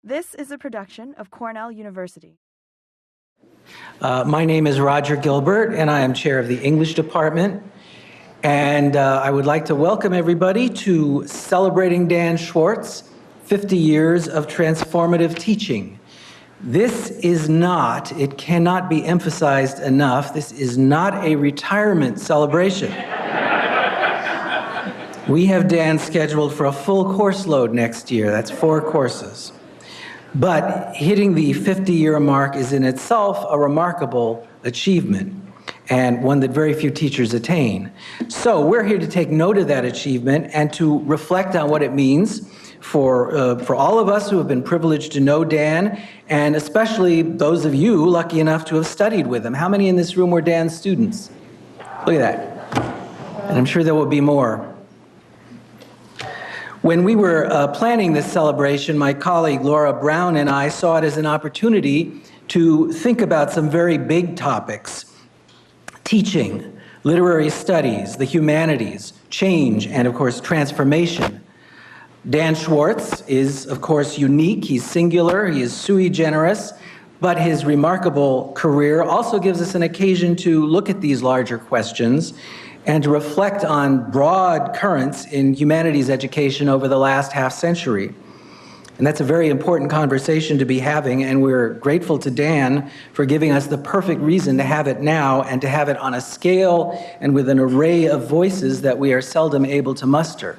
This is a production of Cornell University. My name is Roger Gilbert, and I am chair of the English department. And I would like to welcome everybody to Celebrating Dan Schwarz, 50 Years of Transformative Teaching. This is not, it cannot be emphasized enough, this is not a retirement celebration. We have Dan scheduled for a full course load next year. That's 4 courses. But hitting the 50-year mark is in itself a remarkable achievement, and one that very few teachers attain. So we're here to take note of that achievement and to reflect on what it means for all of us who have been privileged to know Dan, and especially those of you lucky enough to have studied with him. How many in this room were Dan's students? Look at that. And I'm sure there will be more. When we were planning this celebration, my colleague Laura Brown and I saw it as an opportunity to think about some very big topics: teaching, literary studies, the humanities, change, and of course, transformation. Dan Schwarz is, of course, unique. He's singular, he is sui generis, but his remarkable career also gives us an occasion to look at these larger questions and to reflect on broad currents in humanities education over the last half-century. And that's a very important conversation to be having, and we're grateful to Dan for giving us the perfect reason to have it now and to have it on a scale and with an array of voices that we are seldom able to muster.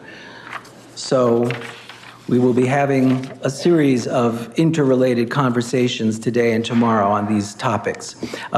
So we will be having a series of interrelated conversations today and tomorrow on these topics.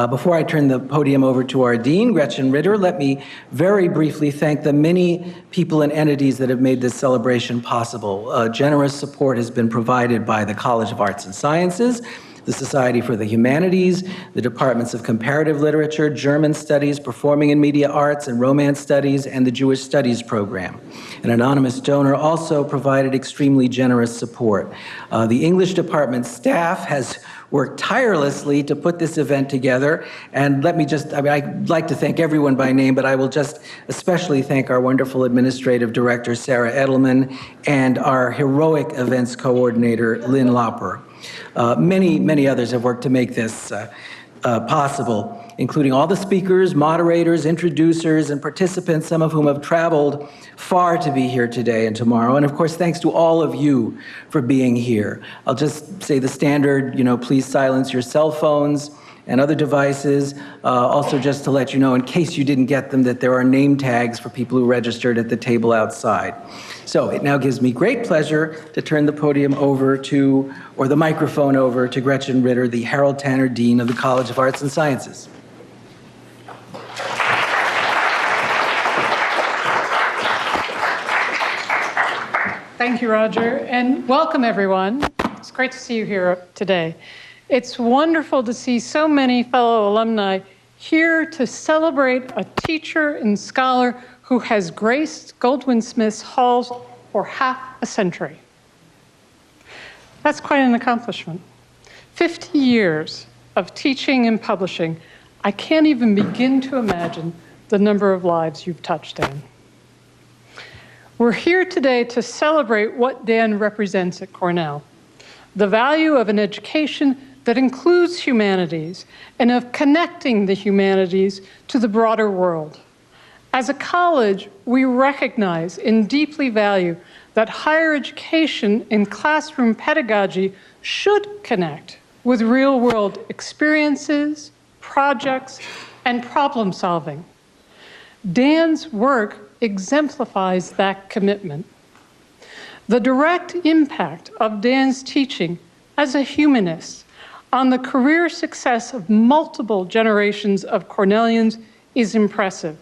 Before I turn the podium over to our dean, Gretchen Ritter, let me very briefly thank the many people and entities that have made this celebration possible. Generous support has been provided by the College of Arts and Sciences, the Society for the Humanities, the Departments of Comparative Literature, German Studies, Performing and Media Arts, and Romance Studies, and the Jewish Studies program. An anonymous donor also provided extremely generous support. The English department staff has worked tirelessly to put this event together, and let me just, I'd like to thank everyone by name, but I will just especially thank our wonderful administrative director, Sarah Edelman, and our heroic events coordinator, Lynn Lauper. Many others have worked to make this possible, including all the speakers, moderators, introducers, and participants, some of whom have traveled far to be here today and tomorrow. And of course, thanks to all of you for being here. I'll just say the standard, please silence your cell phones and other devices. Also, just to let you know, in case you didn't get them, that there are name tags for people who registered at the table outside. So it now gives me great pleasure to turn the podium over to, or the microphone over to Gretchen Ritter, the Harold Tanner Dean of the College of Arts and Sciences. Thank you, Roger, and welcome everyone. It's great to see you here today. It's wonderful to see so many fellow alumni here to celebrate a teacher and scholar who has graced Goldwin-Smith's halls for half a century. That's quite an accomplishment. 50 years of teaching and publishing. I can't even begin to imagine the number of lives you've touched, Dan. We're here today to celebrate what Dan represents at Cornell, the value of an education that includes humanities and of connecting the humanities to the broader world. As a college, we recognize and deeply value that higher education and classroom pedagogy should connect with real-world experiences, projects, and problem solving. Dan's work exemplifies that commitment. The direct impact of Dan's teaching as a humanist on the career success of multiple generations of Cornellians is impressive.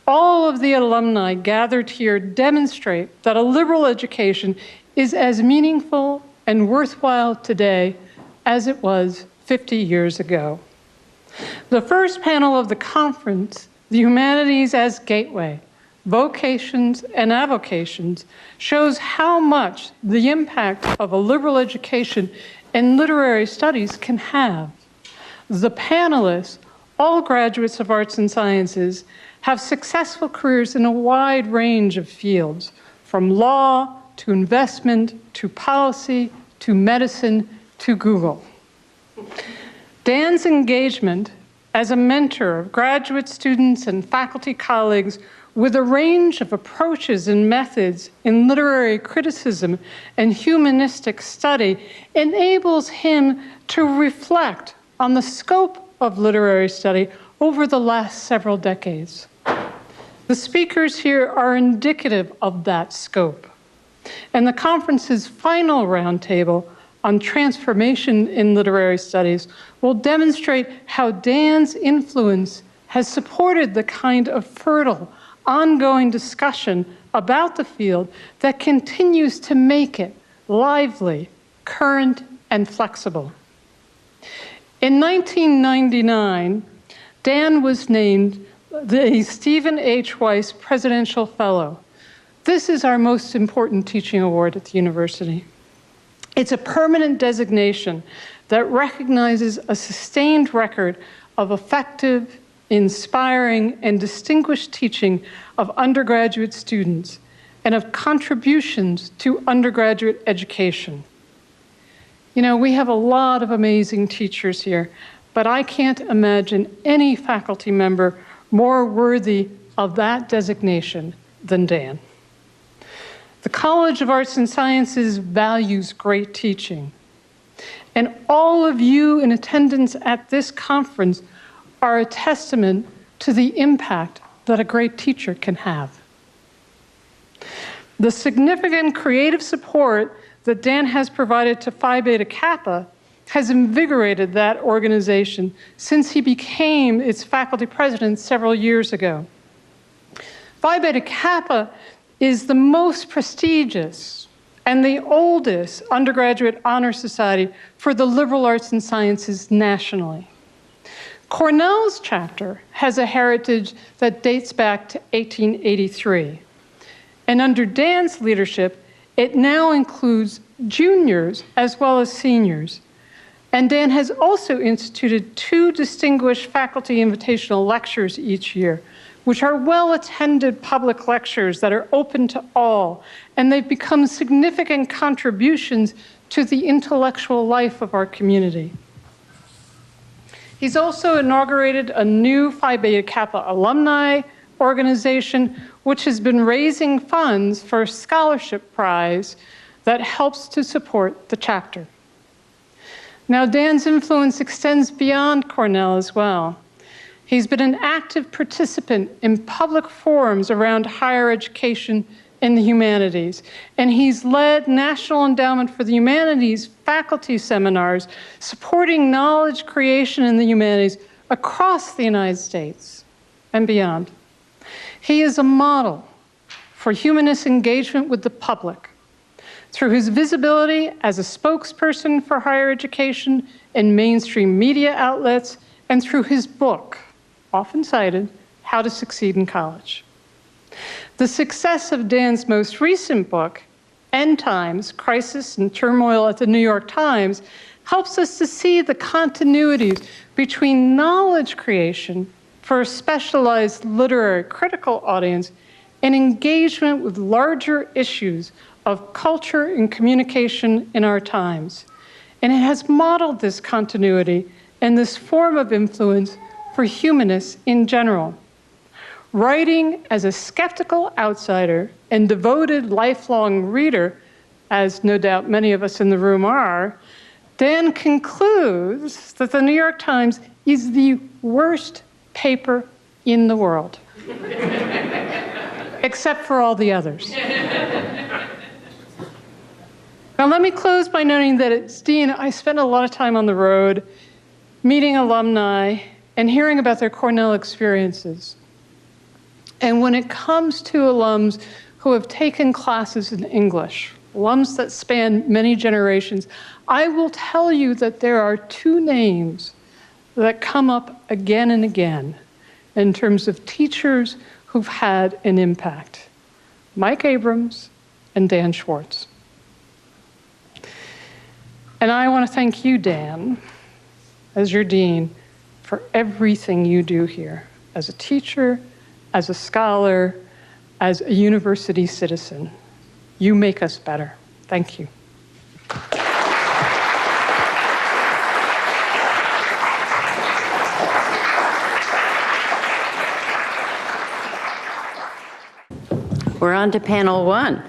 All of the alumni gathered here demonstrate that a liberal education is as meaningful and worthwhile today as it was 50 years ago. The first panel of the conference, The Humanities as Gateway, Vocations and Avocations, shows how much the impact of a liberal education and literary studies can have. The panelists, all graduates of arts and sciences, have successful careers in a wide range of fields, from law to investment to policy to medicine to Google. Dan's engagement as a mentor of graduate students and faculty colleagues with a range of approaches and methods in literary criticism and humanistic study enables him to reflect on the scope of literary study over the last several decades. The speakers here are indicative of that scope. And the conference's final roundtable on transformation in literary studies will demonstrate how Dan's influence has supported the kind of fertile, ongoing discussion about the field that continues to make it lively, current, and flexible. In 1999, Dan was named the Stephen H. Weiss Presidential Fellow. This is our most important teaching award at the university. It's a permanent designation that recognizes a sustained record of effective, inspiring, and distinguished teaching of undergraduate students and of contributions to undergraduate education. You know, we have a lot of amazing teachers here, but I can't imagine any faculty member more worthy of that designation than Dan. The College of Arts and Sciences values great teaching, and all of you in attendance at this conference are a testament to the impact that a great teacher can have. The significant creative support that Dan has provided to Phi Beta Kappa has invigorated that organization since he became its faculty president several years ago. Phi Beta Kappa is the most prestigious and the oldest undergraduate honor society for the liberal arts and sciences nationally. Cornell's chapter has a heritage that dates back to 1883. And under Dan's leadership, it now includes juniors as well as seniors. And Dan has also instituted 2 distinguished faculty invitational lectures each year, which are well-attended public lectures that are open to all, and they've become significant contributions to the intellectual life of our community. He's also inaugurated a new Phi Beta Kappa alumni organization, which has been raising funds for a scholarship prize that helps to support the chapter. Now, Dan's influence extends beyond Cornell as well. He's been an active participant in public forums around higher education in the humanities, and he's led National Endowment for the Humanities faculty seminars supporting knowledge creation in the humanities across the United States and beyond. He is a model for humanist engagement with the public through his visibility as a spokesperson for higher education in mainstream media outlets and through his book, often cited, How to Succeed in College. The success of Dan's most recent book, End Times, Crisis and Turmoil at the New York Times, helps us to see the continuities between knowledge creation for a specialized literary critical audience and engagement with larger issues of culture and communication in our times. And it has modeled this continuity and this form of influence for humanists in general. Writing as a skeptical outsider and devoted lifelong reader, as no doubt many of us in the room are, Dan concludes that the New York Times is the worst paper in the world, except for all the others. Now, let me close by noting that at Dean, I spent a lot of time on the road, meeting alumni, and hearing about their Cornell experiences. And when it comes to alums who have taken classes in English, alums that span many generations, I will tell you that there are 2 names that come up again and again in terms of teachers who've had an impact: Mike Abrams and Dan Schwarz. And I want to thank you, Dan, as your dean, for everything you do here as a teacher, as a scholar, as a university citizen. You make us better. Thank you. We're on to panel one.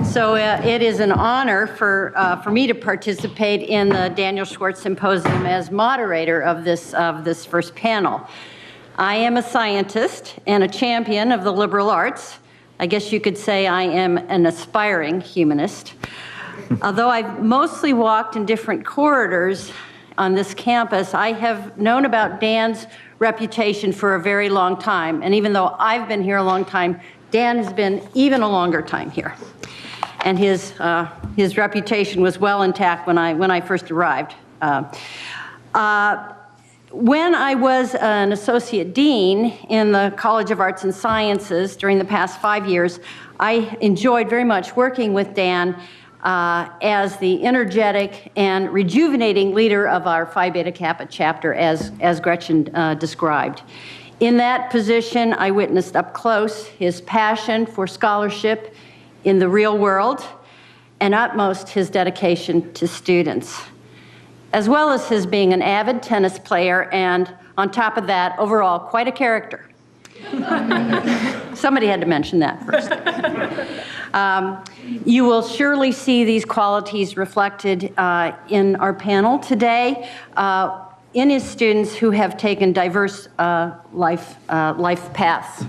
So it is an honor for me to participate in the Daniel Schwarz Symposium as moderator of this first panel. I am a scientist and a champion of the liberal arts. I guess you could say I am an aspiring humanist. Although I've mostly walked in different corridors on this campus, I have known about Dan's reputation for a very long time. And even though I've been here a long time, Dan has been even a longer time here. And his reputation was well intact when I first arrived. When I was an associate dean in the College of Arts and Sciences during the past 5 years, I enjoyed very much working with Dan as the energetic and rejuvenating leader of our Phi Beta Kappa chapter, as Gretchen described. In that position, I witnessed up close his passion for scholarship in the real world, and utmost his dedication to students, as well as his being an avid tennis player, and on top of that, overall, quite a character. Somebody had to mention that first. You will surely see these qualities reflected in our panel today, in his students who have taken diverse life paths.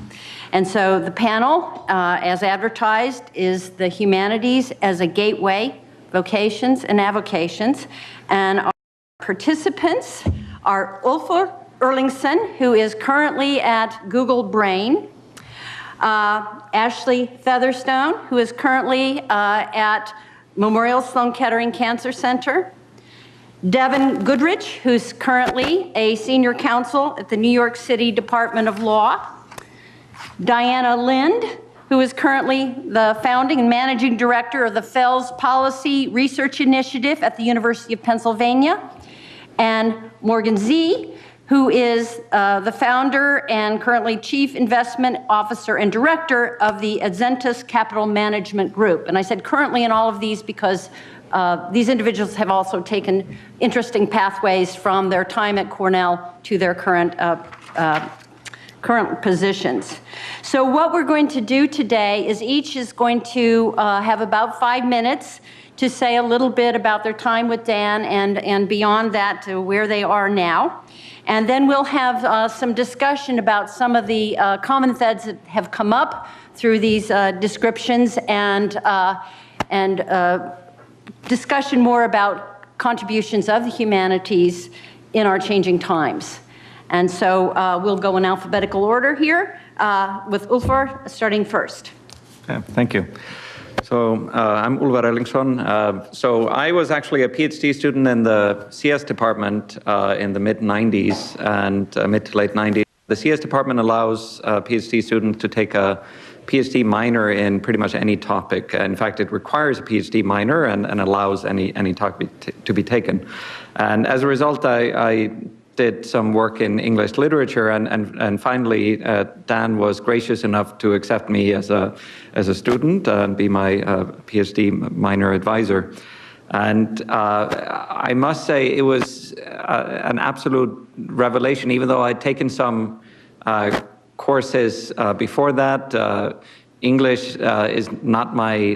And so the panel, as advertised, is the Humanities as a Gateway, Vocations and Avocations. And our participants are Ulfar Erlingsson, who is currently at Google Brain, Ashley Featherstone, who is currently at Memorial Sloan Kettering Cancer Center, Devin Goodrich, who's currently a senior counsel at the New York City Department of Law, Diana Lindh, who is currently the founding and managing director of the Fells Policy Research Initiative at the University of Pennsylvania, and Morgan Z, who is the founder and currently chief investment officer and director of the Adzentus Capital Management Group. And I said currently in all of these because these individuals have also taken interesting pathways from their time at Cornell to their current positions. So what we're going to do today is each is going to have about 5 minutes to say a little bit about their time with Dan and beyond that to where they are now. And then we'll have some discussion about some of the common threads that have come up through these descriptions and discussion more about contributions of the humanities in our changing times. And so we'll go in alphabetical order here with Ulfar starting first. Okay, thank you. So I'm Ulfar Erlingsson. So I was actually a PhD student in the CS department in the mid-90s and mid to late 90s. The CS department allows PhD students to take a PhD minor in pretty much any topic. In fact, it requires a PhD minor and allows any topic to be taken. And as a result, I did some work in English literature, and finally Dan was gracious enough to accept me as a student and be my PhD minor advisor. And I must say it was an absolute revelation, even though I'd taken some courses before that. English is not my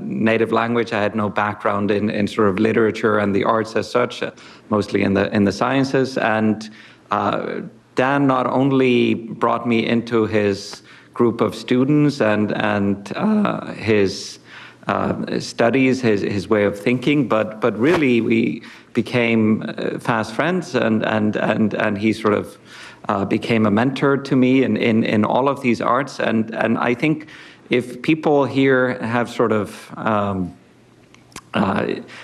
native language. I had no background in sort of literature and the arts as such, mostly in the sciences. And Dan not only brought me into his group of students and his studies, his way of thinking, but really we became fast friends, and he sort of became a mentor to me in all of these arts. And I think if people here have sort of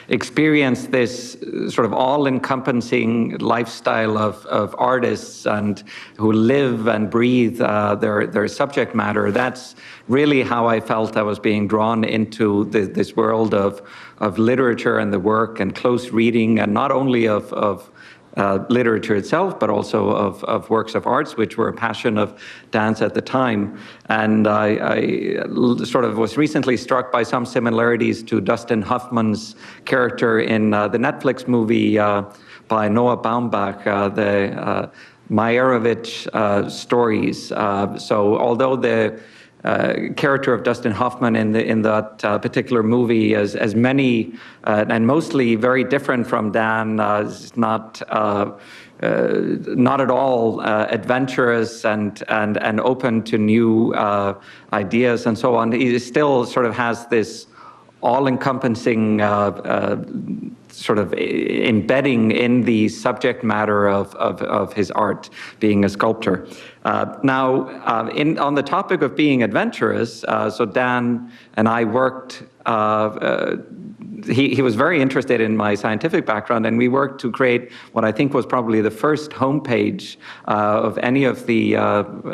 experienced this sort of all-encompassing lifestyle of artists and who live and breathe their subject matter, that's really how I felt I was being drawn into this world of literature and the work and close reading, and not only of literature itself, but also of works of arts, which were a passion of Dan's at the time. And I sort of was recently struck by some similarities to Dustin Hoffman's character in the Netflix movie by Noah Baumbach, Meyerowitz stories. So although the character of Dustin Hoffman in that particular movie, as many and mostly very different from Dan, is not at all adventurous and open to new ideas and so on. He still sort of has this all-encompassing sort of embedding in the subject matter of his art, being a sculptor. Now, on the topic of being adventurous, so Dan and I worked, he was very interested in my scientific background, and we worked to create what I think was probably the first homepage of any of the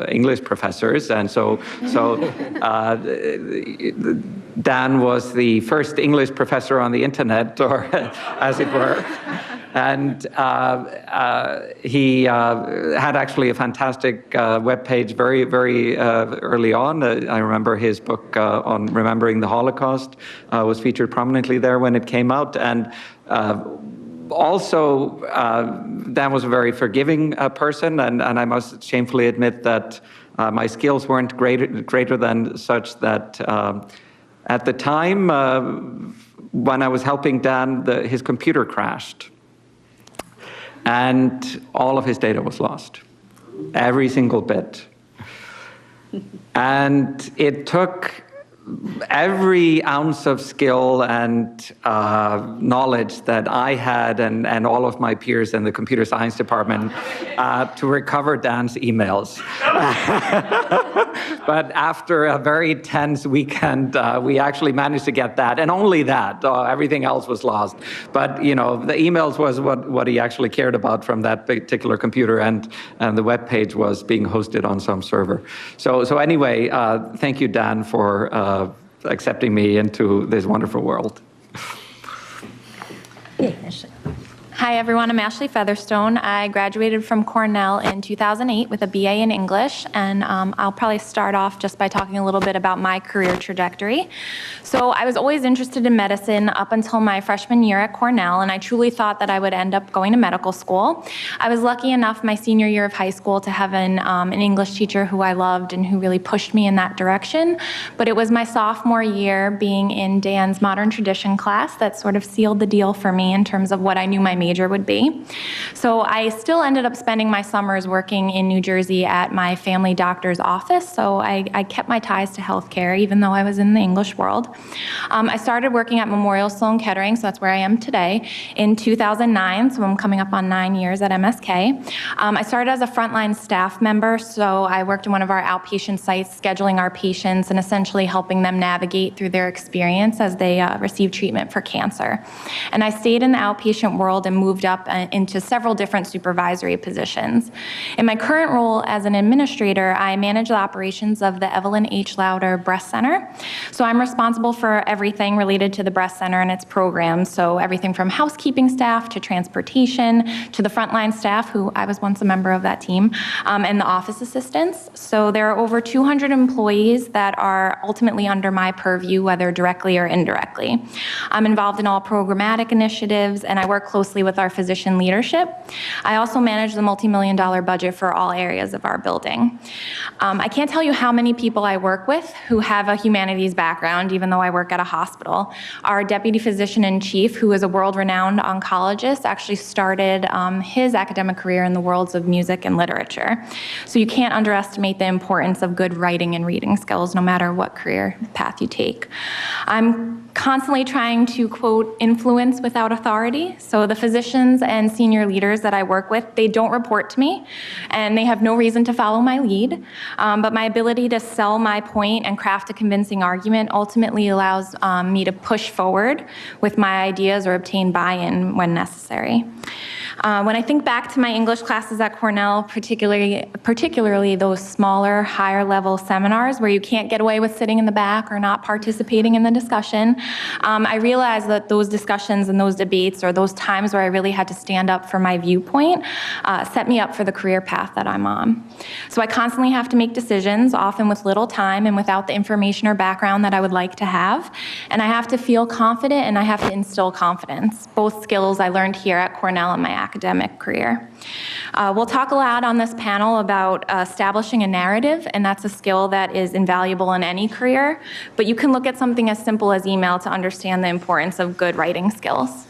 English professors. And so Dan was the first English professor on the internet, or as it were. And he had actually a fantastic webpage very, very early on. I remember his book on remembering the Holocaust was featured prominently there when it came out. And also, Dan was a very forgiving person, and I must shamefully admit that my skills weren't greater than such that at the time, when I was helping Dan, his computer crashed. And all of his data was lost, every single bit. And it took every ounce of skill and knowledge that I had and all of my peers in the computer science department to recover Dan's emails. But after a very tense weekend, we actually managed to get that, and only that. Everything else was lost. But you know, the emails was what he actually cared about from that particular computer, and the web page was being hosted on some server. So anyway, thank you, Dan, for accepting me into this wonderful world. Hi everyone, I'm Ashley Featherstone. I graduated from Cornell in 2008 with a BA in English, and I'll probably start off just by talking a little bit about my career trajectory. So I was always interested in medicine up until my freshman year at Cornell, and I truly thought that I would end up going to medical school. I was lucky enough my senior year of high school to have an English teacher who I loved and who really pushed me in that direction, but it was my sophomore year being in Dan's modern tradition class that sort of sealed the deal for me in terms of what I knew my major would be. So I still ended up spending my summers working in New Jersey at my family doctor's office, so I kept my ties to healthcare even though I was in the English world. I started working at Memorial Sloan Kettering, so that's where I am today, in 2009, so I'm coming up on 9 years at MSK. I started as a frontline staff member, so I worked in one of our outpatient sites, scheduling our patients and essentially helping them navigate through their experience as they receive treatment for cancer. And I stayed in the outpatient world and moved up into several different supervisory positions. In my current role as an administrator, I manage the operations of the Evelyn H. Lauder Breast Center. So I'm responsible for everything related to the breast center and its programs. So everything from housekeeping staff to transportation to the frontline staff, who I was once a member of that team, and the office assistants. So there are over 200 employees that are ultimately under my purview, whether directly or indirectly. I'm involved in all programmatic initiatives, and I work closely with our physician leadership. I also manage the multi-million-dollar budget for all areas of our building. I can't tell you how many people I work with who have a humanities background, even though I work at a hospital. Our deputy physician-in-chief, who is a world-renowned oncologist, actually started his academic career in the worlds of music and literature. So you can't underestimate the importance of good writing and reading skills, no matter what career path you take. I'm constantly trying to, quote, influence without authority. So the physicians and senior leaders that I work with, they don't report to me, and they have no reason to follow my lead. But my ability to sell my point and craft a convincing argument ultimately allows me to push forward with my ideas or obtain buy-in when necessary. When I think back to my English classes at Cornell, particularly those smaller, higher level seminars where you can't get away with sitting in the back or not participating in the discussion, I realized that those discussions and those debates, or those times where I really had to stand up for my viewpoint, set me up for the career path that I'm on. So I constantly have to make decisions, often with little time and without the information or background that I would like to have. And I have to feel confident, and I have to instill confidence, both skills I learned here at Cornell in my academic career. We'll talk a lot on this panel about establishing a narrative, and that's a skill that is invaluable in any career, but you can look at something as simple as email to understand the importance of good writing skills.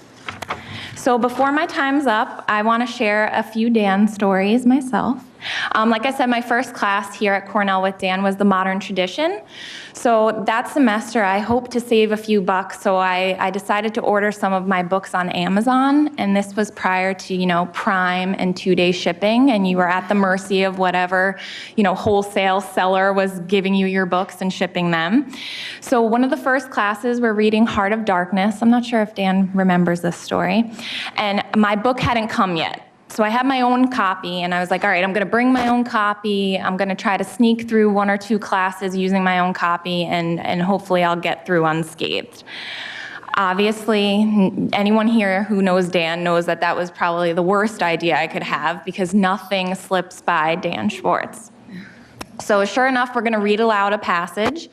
So before my time's up, I want to share a few Dan stories myself. Like I said, my first class here at Cornell with Dan was the modern tradition. So that semester, I hoped to save a few bucks, so I decided to order some of my books on Amazon, and this was prior to, Prime and 2-day shipping, and you were at the mercy of whatever, wholesale seller was giving you your books and shipping them. So one of the first classes, we're reading Heart of Darkness. I'm not sure if Dan remembers this story, and my book hadn't come yet. So I had my own copy, and I was like, all right, I'm going to bring my own copy. I'm going to try to sneak through 1 or 2 classes using my own copy, and hopefully I'll get through unscathed. Obviously, anyone here who knows Dan knows that that was probably the worst idea I could have, because nothing slips by Dan Schwarz. So sure enough, we're going to read aloud a passage.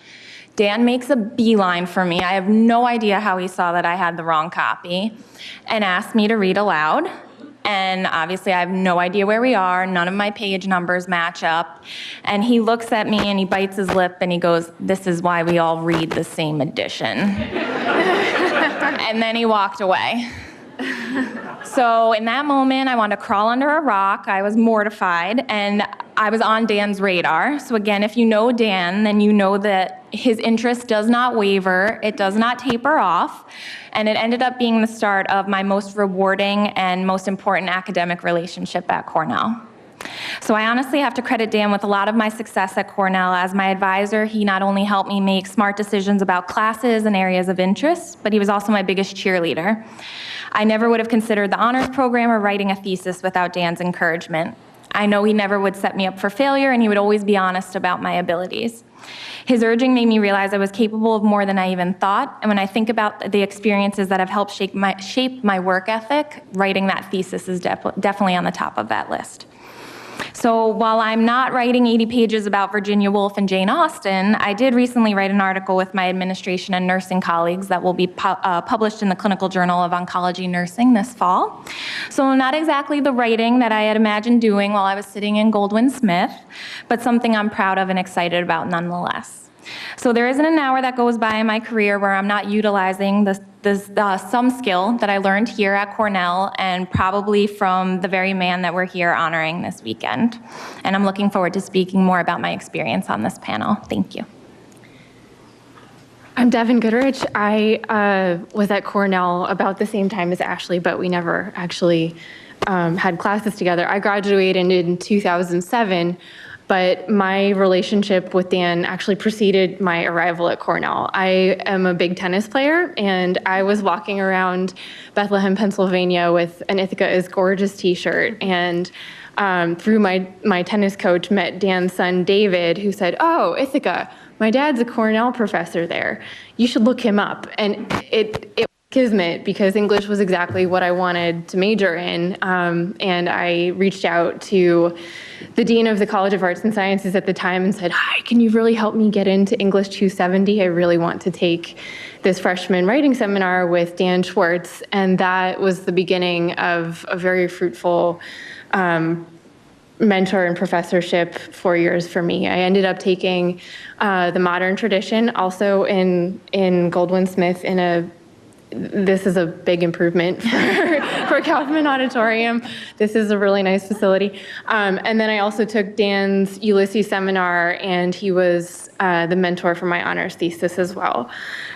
Dan makes a beeline for me. I have no idea how he saw that I had the wrong copy, and asked me to read aloud. And obviously I have no idea where we are, none of my page numbers match up. And he looks at me and he bites his lip and he goes, "This is why we all read the same edition." And then he walked away. So in that moment, I wanted to crawl under a rock. I was mortified, and I was on Dan's radar. So again, if you know Dan, then you know that his interest does not waver, it does not taper off, and it ended up being the start of my most rewarding and most important academic relationship at Cornell. So I honestly have to credit Dan with a lot of my success at Cornell. As my advisor, he not only helped me make smart decisions about classes and areas of interest, but he was also my biggest cheerleader. I never would have considered the honors program or writing a thesis without Dan's encouragement. I know he never would set me up for failure, and he would always be honest about my abilities. His urging made me realize I was capable of more than I even thought, and when I think about the experiences that have helped shape my work ethic, writing that thesis is definitely on the top of that list. So while I'm not writing 80 pages about Virginia Woolf and Jane Austen, I did recently write an article with my administration and nursing colleagues that will be published in the Clinical Journal of Oncology Nursing this fall. So not exactly the writing that I had imagined doing while I was sitting in Goldwyn Smith, but something I'm proud of and excited about nonetheless. So there isn't an hour that goes by in my career where I'm not utilizing some skill that I learned here at Cornell, and probably from the very man that we're here honoring this weekend. And I'm looking forward to speaking more about my experience on this panel. Thank you. I'm Devin Goodrich. I was at Cornell about the same time as Ashley, but we never actually had classes together. I graduated in 2007. But my relationship with Dan actually preceded my arrival at Cornell. I am a big tennis player, and I was walking around Bethlehem, Pennsylvania with an Ithaca is Gorgeous t-shirt, and through my tennis coach met Dan's son, David, who said, "Oh, Ithaca, my dad's a Cornell professor there. You should look him up." And it was kismet, because English was exactly what I wanted to major in, and I reached out to the dean of the College of Arts and Sciences at the time and said, "Hi, can you really help me get into English 270? I really want to take this freshman writing seminar with Dan Schwarz." And that was the beginning of a very fruitful mentor and professorship 4 years for me. I ended up taking the modern tradition also in Goldwyn Smith this is a big improvement for Kaufman Auditorium. This is a really nice facility. And then I also took Dan's Ulysses seminar, and he was the mentor for my honors thesis as well.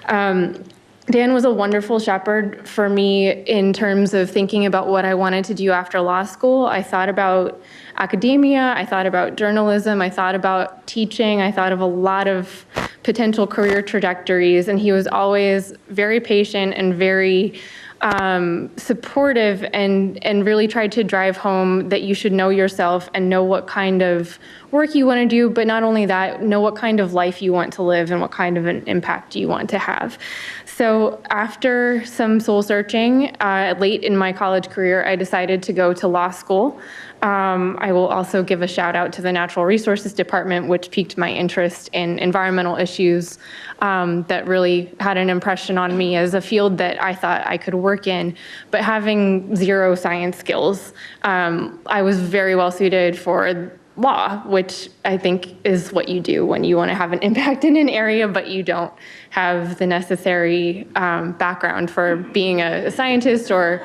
Dan was a wonderful shepherd for me in terms of thinking about what I wanted to do after law school. I thought about academia, I thought about journalism, I thought about teaching, I thought of a lot of potential career trajectories, and he was always very patient and very supportive and really tried to drive home that you should know yourself and know what kind of work you want to do, but not only that, know what kind of life you want to live and what kind of an impact you want to have. So after some soul searching, late in my college career, I decided to go to law school. I will also give a shout out to the Natural Resources Department, which piqued my interest in environmental issues that really had an impression on me as a field that I thought I could work in. But having zero science skills, I was very well suited for law, which I think is what you do when you want to have an impact in an area, but you don't have the necessary background for being a scientist or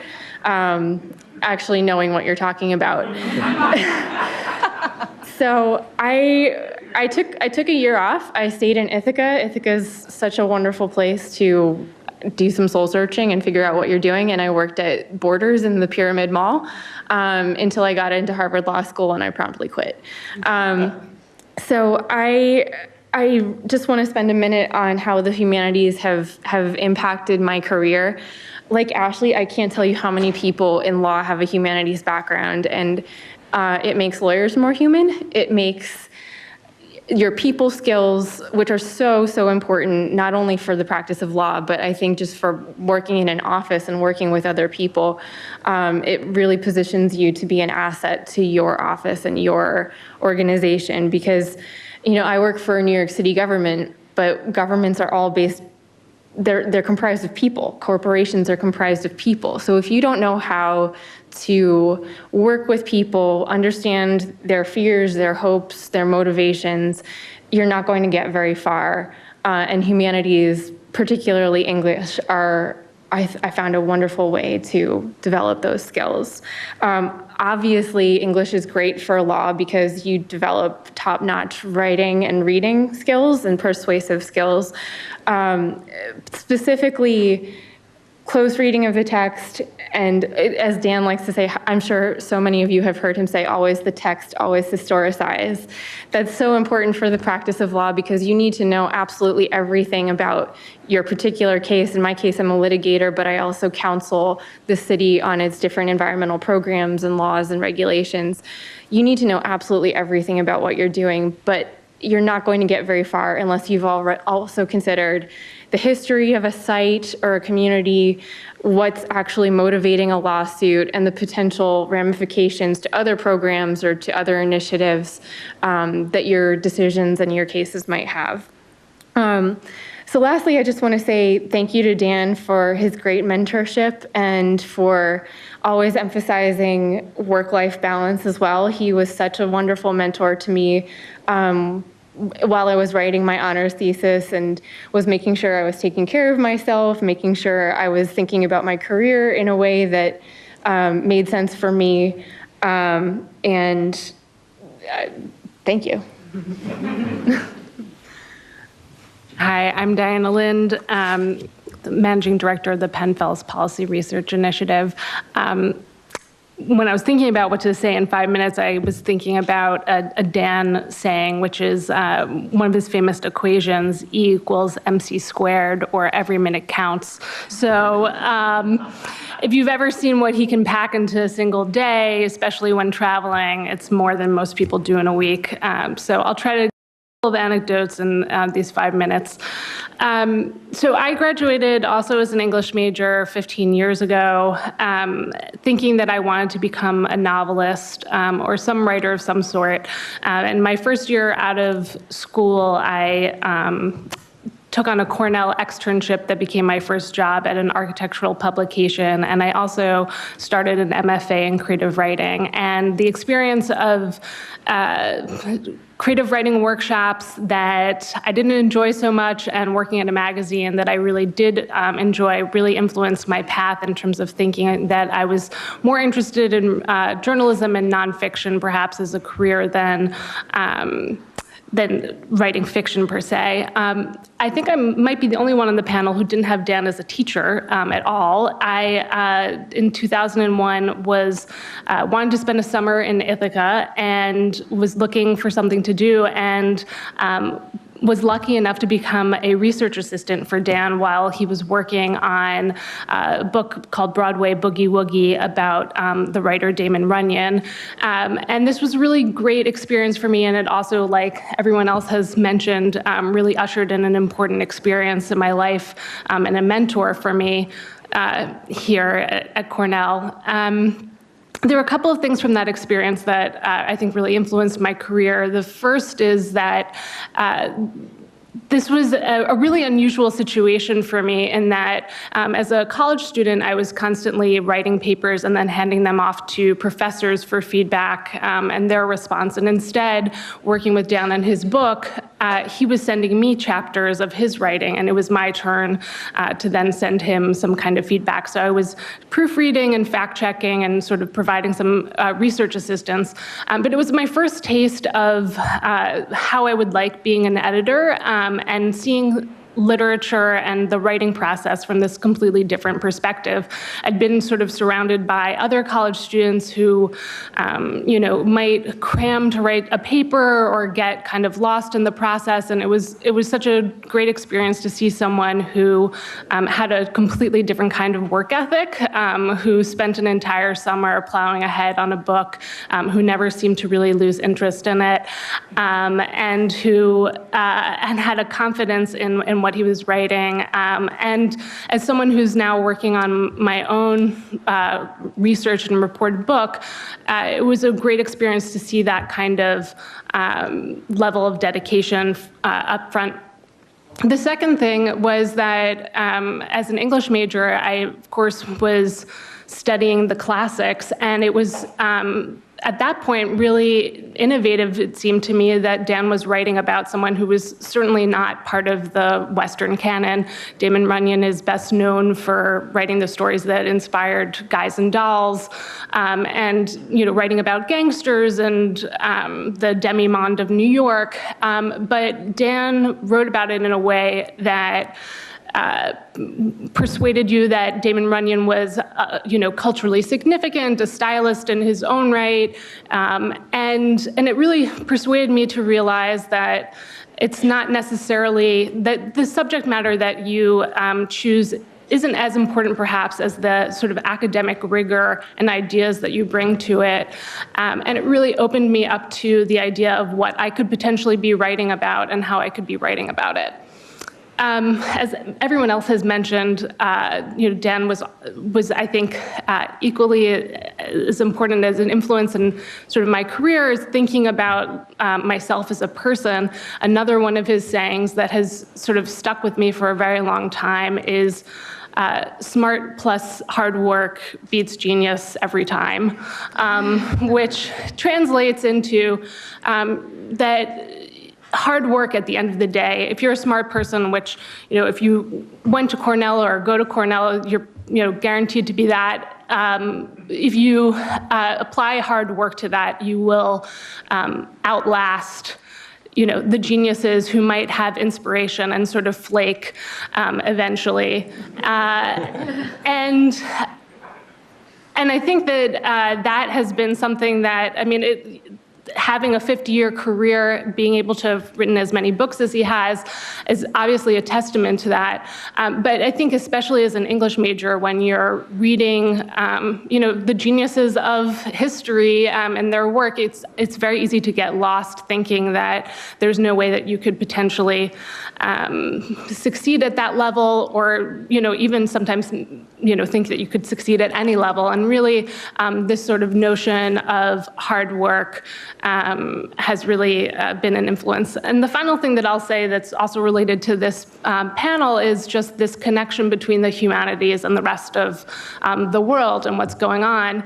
actually knowing what you're talking about. So I took a year off. I stayed in Ithaca. Ithaca is such a wonderful place to do some soul searching and figure out what you're doing. And I worked at Borders in the Pyramid Mall until I got into Harvard Law School, and I promptly quit. So I just want to spend a minute on how the humanities have impacted my career. Like Ashley, I can't tell you how many people in law have a humanities background, and it makes lawyers more human. It makes your people skills, which are so important, not only for the practice of law, but I think just for working in an office and working with other people, it really positions you to be an asset to your office and your organization. Because, you know, I work for New York City government, but governments are all they're comprised of people. Corporations are comprised of people. So if you don't know how to work with people, understand their fears, their hopes, their motivations, you're not going to get very far. And humanities, particularly English, I found a wonderful way to develop those skills. Obviously, English is great for law because you develop top-notch writing and reading skills and persuasive skills. Specifically, close reading of the text, and as Dan likes to say, I'm sure so many of you have heard him say, always the text, always historicize. That's so important for the practice of law because you need to know absolutely everything about your particular case. In my case, I'm a litigator, but I also counsel the city on its different environmental programs and laws and regulations. You need to know absolutely everything about what you're doing, but you're not going to get very far unless you've also considered the history of a site or a community, what's actually motivating a lawsuit, and the potential ramifications to other programs or to other initiatives that your decisions and your cases might have. So lastly, I just want to say thank you to Dan for his great mentorship and for always emphasizing work-life balance as well. He was such a wonderful mentor to me while I was writing my honors thesis, and was making sure I was taking care of myself, making sure I was thinking about my career in a way that made sense for me. And thank you. Hi, I'm Diana Lindh, the Managing Director of the Penn Fells Policy Research Initiative. When I was thinking about what to say in 5 minutes, I was thinking about a Dan saying, which is one of his famous equations, E equals MC squared, or every minute counts. So if you've ever seen what he can pack into a single day, especially when traveling, it's more than most people do in a week. So I'll try to of anecdotes in these 5 minutes. So I graduated also as an English major 15 years ago, thinking that I wanted to become a novelist or some writer of some sort. And my first year out of school, I took on a Cornell externship that became my first job at an architectural publication. And I also started an MFA in creative writing. And the experience of creative writing workshops that I didn't enjoy so much and working at a magazine that I really did enjoy really influenced my path in terms of thinking that I was more interested in journalism and nonfiction perhaps as a career than writing fiction per se. I think I might be the only one on the panel who didn't have Dan as a teacher at all. I, in 2001, wanted to spend a summer in Ithaca and was looking for something to do, and was lucky enough to become a research assistant for Dan while he was working on a book called Broadway Boogie Woogie about the writer Damon Runyon. And this was a really great experience for me, and it also, like everyone else has mentioned, really ushered in an important experience in my life and a mentor for me here at Cornell. There were a couple of things from that experience that I think really influenced my career. The first is that this was a really unusual situation for me in that as a college student, I was constantly writing papers and then handing them off to professors for feedback and their response. And instead, working with Dan on his book, he was sending me chapters of his writing, and it was my turn to then send him some kind of feedback. So I was proofreading and fact-checking and sort of providing some research assistance. But it was my first taste of how I would like being an editor and seeing literature and the writing process from this completely different perspective. I'd been sort of surrounded by other college students who, might cram to write a paper or get kind of lost in the process. And it was such a great experience to see someone who had a completely different kind of work ethic, who spent an entire summer plowing ahead on a book, who never seemed to really lose interest in it, and who and had a confidence in what he was writing. And as someone who's now working on my own research and reported book, it was a great experience to see that kind of level of dedication up front. The second thing was that as an English major, I, of course, was studying the classics, and it was at that point really innovative, it seemed to me, that Dan was writing about someone who was certainly not part of the Western canon. Damon Runyon is best known for writing the stories that inspired Guys and Dolls, and writing about gangsters and the demi-monde of New York. But Dan wrote about it in a way that persuaded you that Damon Runyon was, culturally significant, a stylist in his own right, and it really persuaded me to realize that it's not necessarily that the subject matter that you choose isn't as important perhaps as the sort of academic rigor and ideas that you bring to it. And it really opened me up to the idea of what I could potentially be writing about and how I could be writing about it. As everyone else has mentioned, Dan was I think equally as important as an influence in sort of my career is thinking about myself as a person. Another one of his sayings that has sort of stuck with me for a very long time is smart plus hard work beats genius every time, which translates into that hard work at the end of the day. If you're a smart person, which, if you went to Cornell or go to Cornell, you're, guaranteed to be that. If you apply hard work to that, you will outlast, the geniuses who might have inspiration and sort of flake eventually. And I think that that has been something that, having a 50-year career, being able to have written as many books as he has, is obviously a testament to that. But I think especially as an English major, when you're reading, the geniuses of history and their work, it's very easy to get lost thinking that there's no way that you could potentially succeed at that level, or even sometimes think that you could succeed at any level. And really, this sort of notion of hard work has really been an influence. And the final thing that I'll say that's also related to this panel is just this connection between the humanities and the rest of the world and what's going on.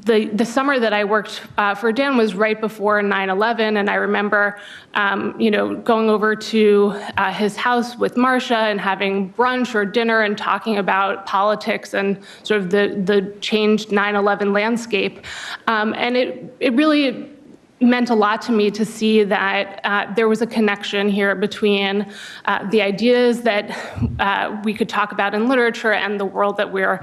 The summer that I worked for Dan was right before 9/11, and I remember, going over to his house with Marcia and having brunch or dinner and talking about politics and sort of the changed 9/11 landscape, and it really meant a lot to me to see that there was a connection here between the ideas that we could talk about in literature and the world that we're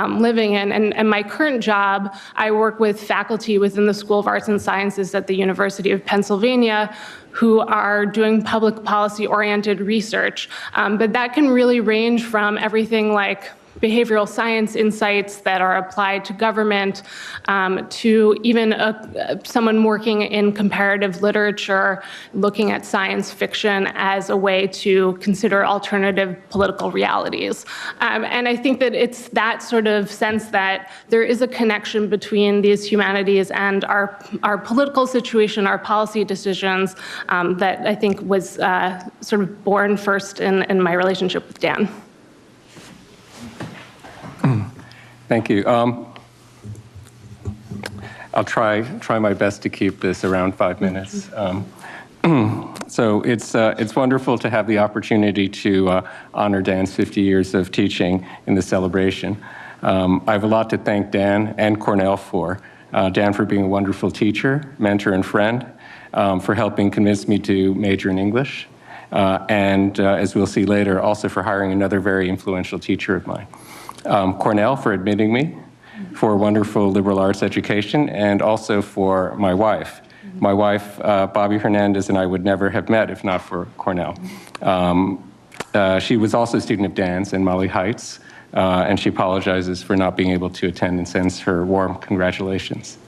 living in. And my current job, I work with faculty within the School of Arts and Sciences at the University of Pennsylvania who are doing public policy-oriented research. But that can really range from everything like behavioral science insights that are applied to government, to even someone working in comparative literature, looking at science fiction as a way to consider alternative political realities. And I think that it's that sort of sense that there is a connection between these humanities and our political situation, our policy decisions, that I think was sort of born first in my relationship with Dan. Thank you. I'll try my best to keep this around 5 minutes. So it's wonderful to have the opportunity to honor Dan's 50 years of teaching in the celebration. I have a lot to thank Dan and Cornell for. Dan for being a wonderful teacher, mentor, and friend, for helping convince me to major in English, and as we'll see later, also for hiring another very influential teacher of mine. Cornell for admitting me, for a wonderful liberal arts education, and also for my wife. My wife, Bobby Fernandez, and I would never have met if not for Cornell. She was also a student of Dan's in Molly Heights, and she apologizes for not being able to attend and sends her warm congratulations.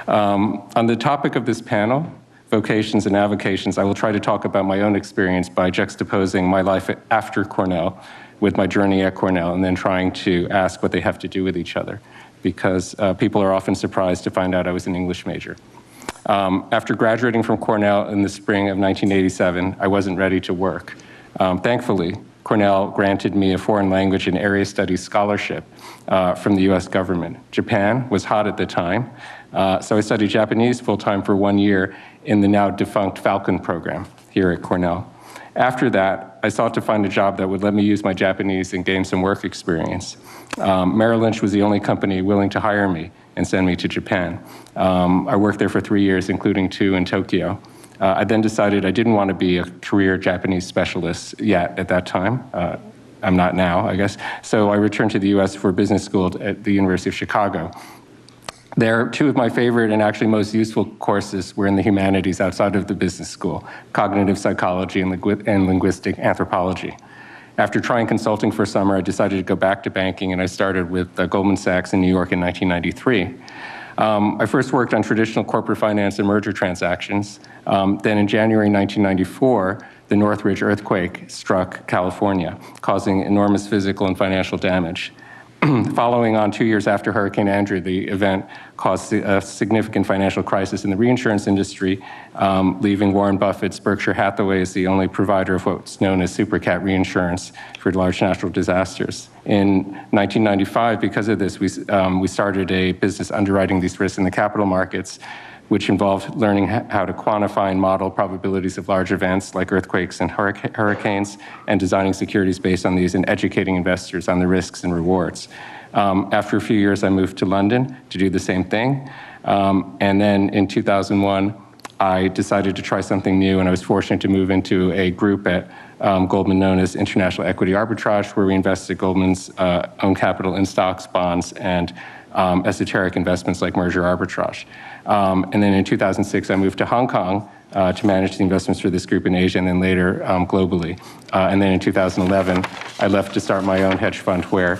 On the topic of this panel, Vocations and Avocations, I will try to talk about my own experience by juxtaposing my life after Cornell with my journey at Cornell, and then trying to ask what they have to do with each other, because people are often surprised to find out I was an English major. After graduating from Cornell in the spring of 1987, I wasn't ready to work. Thankfully, Cornell granted me a foreign language and area studies scholarship from the US government. Japan was hot at the time, so I studied Japanese full-time for 1 year in the now defunct Falcon program here at Cornell. After that, I sought to find a job that would let me use my Japanese and gain some work experience. Merrill Lynch was the only company willing to hire me and send me to Japan. I worked there for 3 years, including 2 in Tokyo. I then decided I didn't want to be a career Japanese specialist yet at that time. I'm not now, I guess. So I returned to the US for business school at the University of Chicago. There, 2 of my favorite and actually most useful courses were in the humanities outside of the business school: cognitive psychology and linguistic anthropology. After trying consulting for a summer, I decided to go back to banking, and I started with Goldman Sachs in New York in 1993. I first worked on traditional corporate finance and merger transactions. Then in January 1994, the Northridge earthquake struck California, causing enormous physical and financial damage. Following on 2 years after Hurricane Andrew, the event caused a significant financial crisis in the reinsurance industry, leaving Warren Buffett's Berkshire Hathaway as the only provider of what's known as super cat reinsurance for large natural disasters. In 1995, because of this, we started a business underwriting these risks in the capital markets, which involved learning how to quantify and model probabilities of large events like earthquakes and hurricanes, and designing securities based on these and educating investors on the risks and rewards. After a few years, I moved to London to do the same thing. And then in 2001, I decided to try something new, and I was fortunate to move into a group at Goldman known as International Equity Arbitrage, where we invested Goldman's own capital in stocks, bonds, and esoteric investments like merger arbitrage. And then in 2006, I moved to Hong Kong to manage the investments for this group in Asia, and then later globally. And then in 2011, I left to start my own hedge fund, where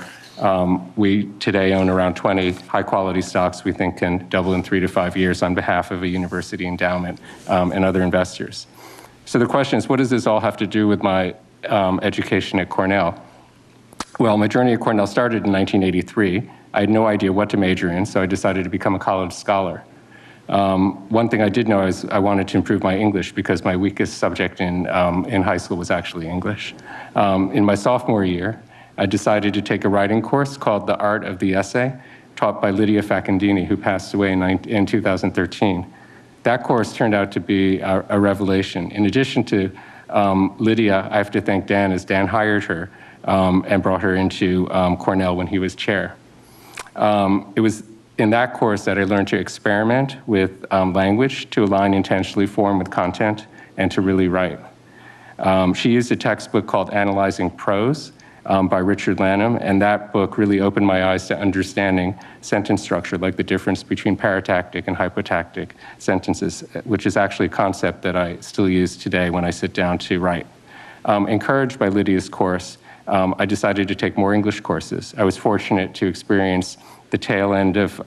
we today own around 20 high-quality stocks we think can double in 3 to 5 years on behalf of a university endowment and other investors. So the question is, what does this all have to do with my education at Cornell? Well, my journey at Cornell started in 1983. I had no idea what to major in, so I decided to become a college scholar. One thing I did know is I wanted to improve my English, because my weakest subject in high school was actually English. In my sophomore year, I decided to take a writing course called The Art of the Essay, taught by Lydia Facandini, who passed away in 2013. That course turned out to be a revelation. In addition to Lydia, I have to thank Dan, as Dan hired her and brought her into Cornell when he was chair. in that course that I learned to experiment with language, to align intentionally form with content, and to really write. She used a textbook called Analyzing Prose by Richard Lanham, and that book really opened my eyes to understanding sentence structure, like the difference between paratactic and hypotactic sentences, which is actually a concept that I still use today when I sit down to write. Encouraged by Lydia's course, I decided to take more English courses. I was fortunate to experience the tail end of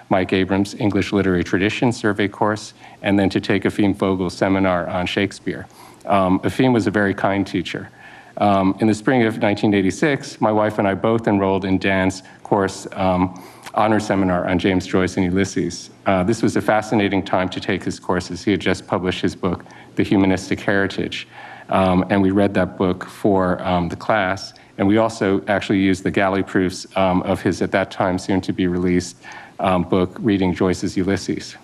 Mike Abrams' English Literary Tradition survey course, and then to take Efim Fogel's seminar on Shakespeare. Efim was a very kind teacher. In the spring of 1986, my wife and I both enrolled in Dan's course honor seminar on James Joyce and Ulysses. This was a fascinating time to take his courses. He had just published his book, The Humanistic Heritage, and we read that book for the class. And we also actually used the galley proofs of his, at that time, soon-to-be-released book, Reading Joyce's Ulysses.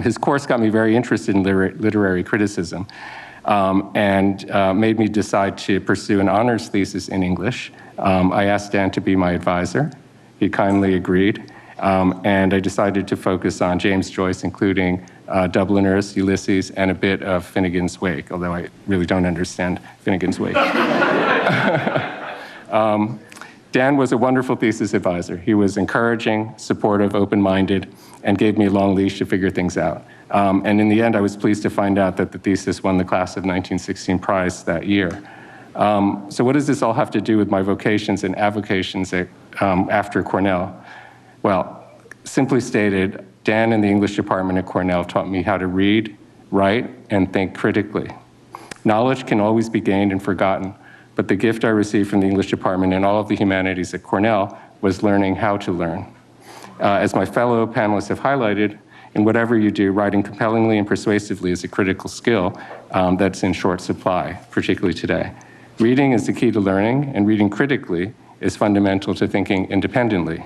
His course got me very interested in literary criticism and made me decide to pursue an honors thesis in English. I asked Dan to be my advisor. He kindly agreed. And I decided to focus on James Joyce, including Dubliners, Ulysses, and a bit of Finnegan's Wake, although I really don't understand Finnegan's Wake. Dan was a wonderful thesis advisor. He was encouraging, supportive, open-minded, and gave me a long leash to figure things out. And in the end, I was pleased to find out that the thesis won the class of 1916 prize that year. So what does this all have to do with my vocations and avocations after Cornell? Well, simply stated, Dan and the English department at Cornell taught me how to read, write, and think critically. Knowledge can always be gained and forgotten, but the gift I received from the English department and all of the humanities at Cornell was learning how to learn. As my fellow panelists have highlighted, in whatever you do, writing compellingly and persuasively is a critical skill that's in short supply, particularly today. Reading is the key to learning, and reading critically is fundamental to thinking independently.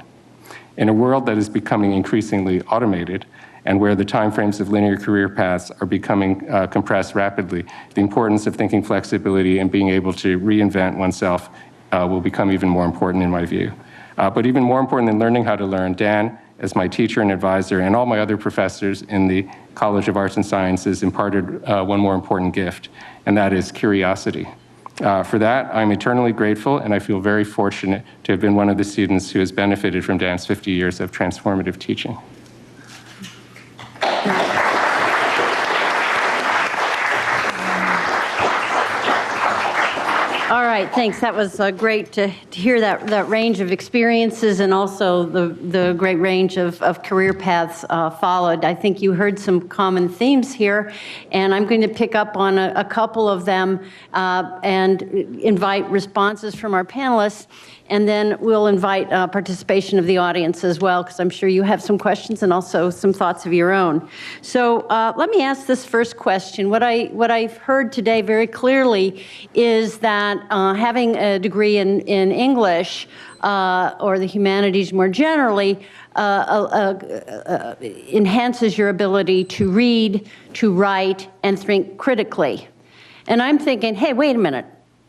In a world that is becoming increasingly automated and where the timeframes of linear career paths are becoming compressed rapidly, the importance of thinking flexibility and being able to reinvent oneself will become even more important in my view. But even more important than learning how to learn, Dan, as my teacher and advisor, and all my other professors in the College of Arts and Sciences imparted one more important gift, and that is curiosity. For that, I'm eternally grateful, and I feel very fortunate to have been one of the students who has benefited from Dan's 50 years of transformative teaching. All right, thanks. That was great to hear that range of experiences and also the great range of career paths followed. I think you heard some common themes here, and I'm going to pick up on a couple of them and invite responses from our panelists, and then we'll invite participation of the audience as well, because I'm sure you have some questions and also some thoughts of your own. So let me ask this first question. What I've heard today very clearly is that having a degree in English or the humanities more generally enhances your ability to read, to write, and think critically. And I'm thinking, hey, wait a minute.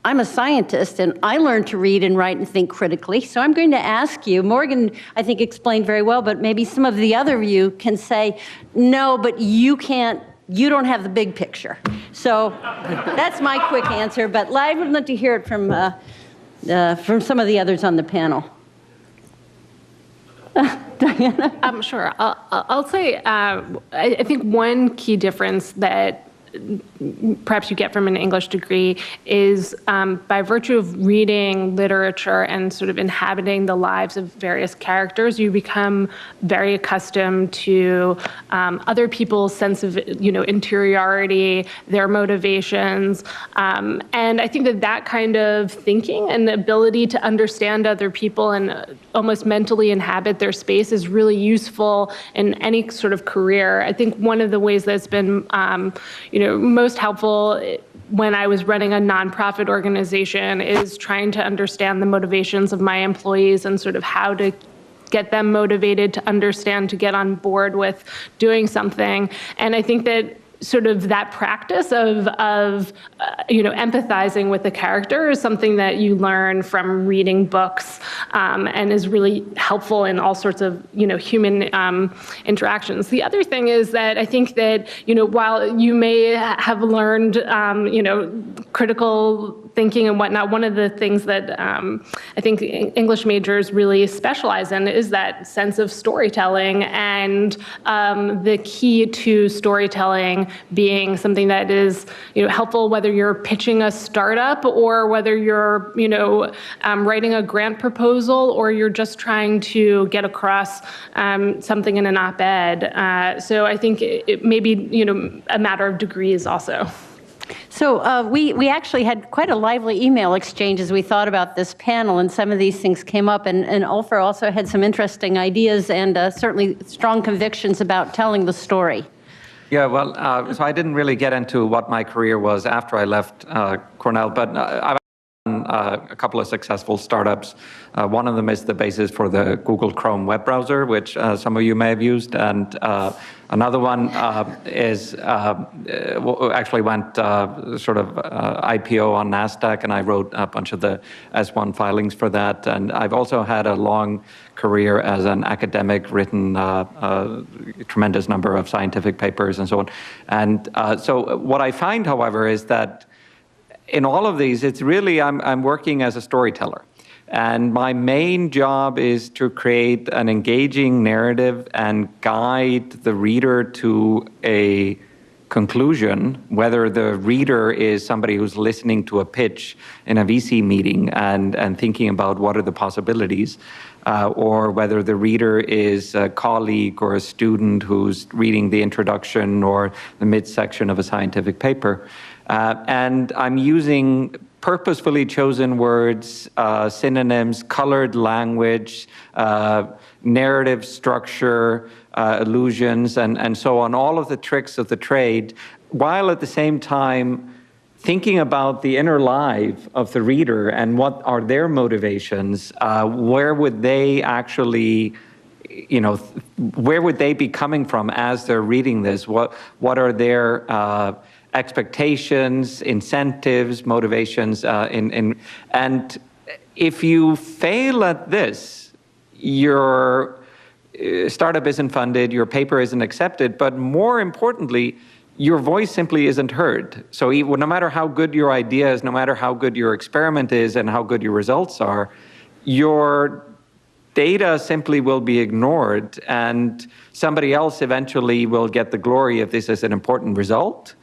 I'm a scientist, and I learned to read and write and think critically. So I'm going to ask you, Morgan, I think, explained very well, but maybe some of the other of you can say, no, but you don't have the big picture. So that's my quick answer, but I would love to hear it from some of the others on the panel. Diana? Sure. I'll say I think one key difference that perhaps you get from an English degree is by virtue of reading literature and sort of inhabiting the lives of various characters, you become very accustomed to other people's sense of interiority, their motivations, and I think that kind of thinking and the ability to understand other people and almost mentally inhabit their space is really useful in any sort of career. I think one of the ways that's been most helpful when I was running a nonprofit organization is trying to understand the motivations of my employees and sort of how to get them motivated to understand, to get on board with doing something. And I think that sort of that practice of empathizing with the character is something that you learn from reading books, and is really helpful in all sorts of human interactions. The other thing is that I think that while you may have learned critical thinking and whatnot, one of the things that I think English majors really specialize in is that sense of storytelling, and the key to storytelling being something that is helpful whether you're pitching a startup or whether you're writing a grant proposal or you're just trying to get across something in an op-ed. So I think it may be a matter of degrees also. So we actually had quite a lively email exchange as we thought about this panel, and some of these things came up, and Ulfar also had some interesting ideas and certainly strong convictions about telling the story. Yeah, well, so I didn't really get into what my career was after I left Cornell, but I've done a couple of successful startups. One of them is the basis for the Google Chrome web browser, which some of you may have used, and another one is actually went sort of IPO on NASDAQ, and I wrote a bunch of the S1 filings for that. And I've also had a long career as an academic, written a tremendous number of scientific papers and so on. And so what I find, however, is that in all of these, it's really I'm working as a storyteller. And my main job is to create an engaging narrative and guide the reader to a conclusion, whether the reader is somebody who's listening to a pitch in a VC meeting and thinking about what are the possibilities, or whether the reader is a colleague or a student who's reading the introduction or the midsection of a scientific paper. And I'm using purposefully chosen words, synonyms, colored language, narrative structure, allusions, and so on, all of the tricks of the trade, while at the same time thinking about the inner life of the reader and what are their motivations, where would they actually, where would they be coming from as they're reading this? What are their expectations, incentives, motivations, and if you fail at this, your startup isn't funded, your paper isn't accepted, but more importantly, your voice simply isn't heard. So no matter how good your idea is, no matter how good your experiment is and how good your results are, your data simply will be ignored, and somebody else eventually will get the glory if this is an important result.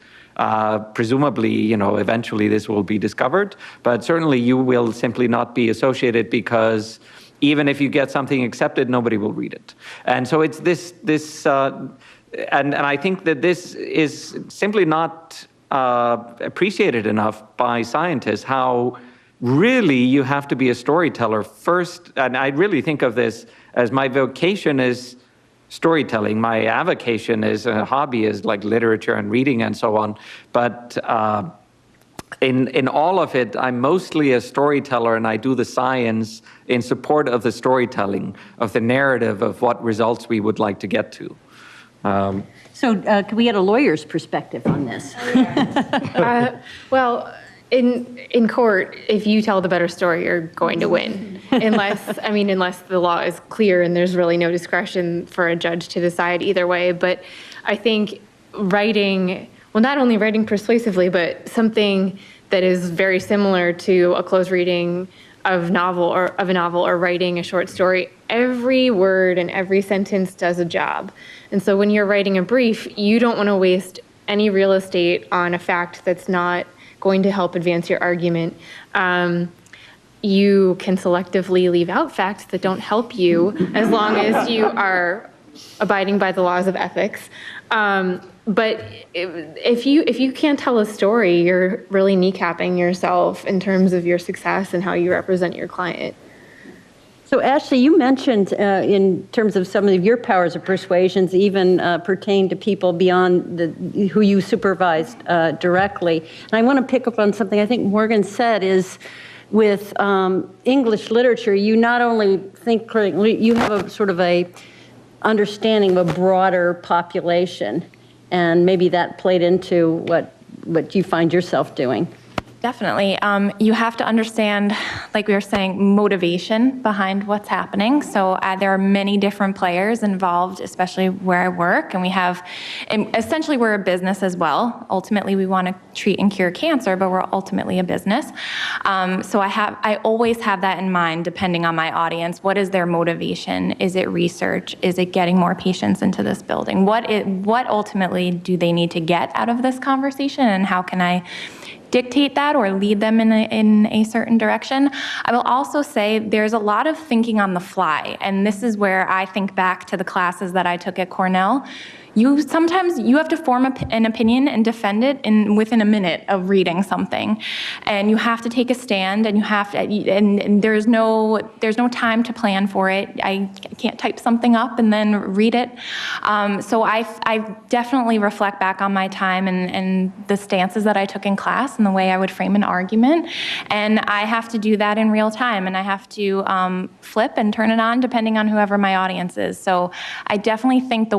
Presumably, eventually this will be discovered, but certainly you will simply not be associated, because even if you get something accepted, nobody will read it. And so it's and I think that this is simply not appreciated enough by scientists, how really you have to be a storyteller first. And I really think of this as my vocation is storytelling. My avocation is a hobby, is like literature and reading and so on. But in all of it, I'm mostly a storyteller, and I do the science in support of the storytelling, of the narrative of what results we would like to get to. So could we get a lawyer's perspective on this? Well, in court, if you tell the better story, you're going to win. Unless the law is clear and there's really no discretion for a judge to decide either way. But I think writing, well, not only writing persuasively, but something that is very similar to a close reading of a novel or writing a short story, every word and every sentence does a job. And so when you're writing a brief, you don't want to waste any real estate on a fact that's not going to help advance your argument. You can selectively leave out facts that don't help you, as long as you are abiding by the laws of ethics. But if you can't tell a story, you're really kneecapping yourself in terms of your success and how you represent your client. So Ashley, you mentioned in terms of some of your powers of persuasion even pertain to people beyond who you supervised directly. And I want to pick up on something I think Morgan said is with English literature, you not only think critically, you have a sort of a understanding of a broader population. and maybe that played into what you find yourself doing. Definitely. You have to understand, like we were saying, motivation behind what's happening. So there are many different players involved, especially where I work. And essentially we're a business as well. Ultimately, we want to treat and cure cancer, but we're ultimately a business. So I always have that in mind, depending on my audience. What is their motivation? Is it research? Is it getting more patients into this building? What ultimately do they need to get out of this conversation, and how can I dictate that or lead them in a certain direction? I will also say there's a lot of thinking on the fly, and this is where I think back to the classes that I took at Cornell. Sometimes you have to form an opinion and defend it within a minute of reading something, and you have to take a stand, and and there's no time to plan for it. I can't type something up and then read it. So I definitely reflect back on my time and the stances that I took in class and the way I would frame an argument, and I have to do that in real time, and I have to flip and turn it on depending on whoever my audience is. So I definitely think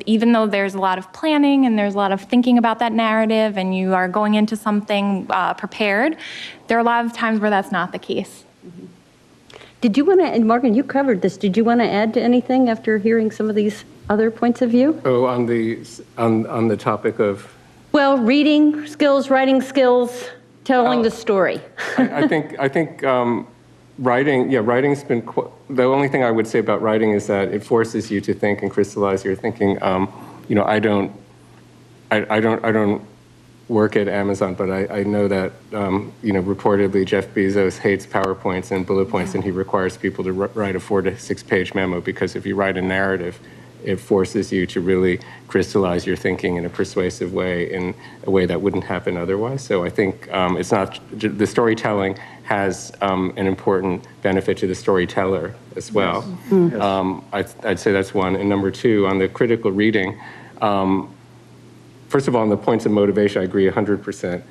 even though there's a lot of planning and there's a lot of thinking about that narrative and you are going into something prepared, there are a lot of times where that's not the case. Mm-hmm. Did you want to, and Morgan, you covered this, did you want to add to anything after hearing some of these other points of view? Oh, on the topic of? Well, reading skills, writing skills, telling the story. I think writing's been, the only thing I would say about writing is that it forces you to think and crystallize your thinking. I don't work at Amazon, but I know that, reportedly Jeff Bezos hates PowerPoints and bullet points, and he requires people to write a 4 to 6 page memo, because if you write a narrative, it forces you to really crystallize your thinking in a persuasive way, in a way that wouldn't happen otherwise. So I think it's not, the storytelling has an important benefit to the storyteller as well. Yes. I'd say that's one. And number two, on the critical reading, first of all, on the points of motivation, I agree 100%.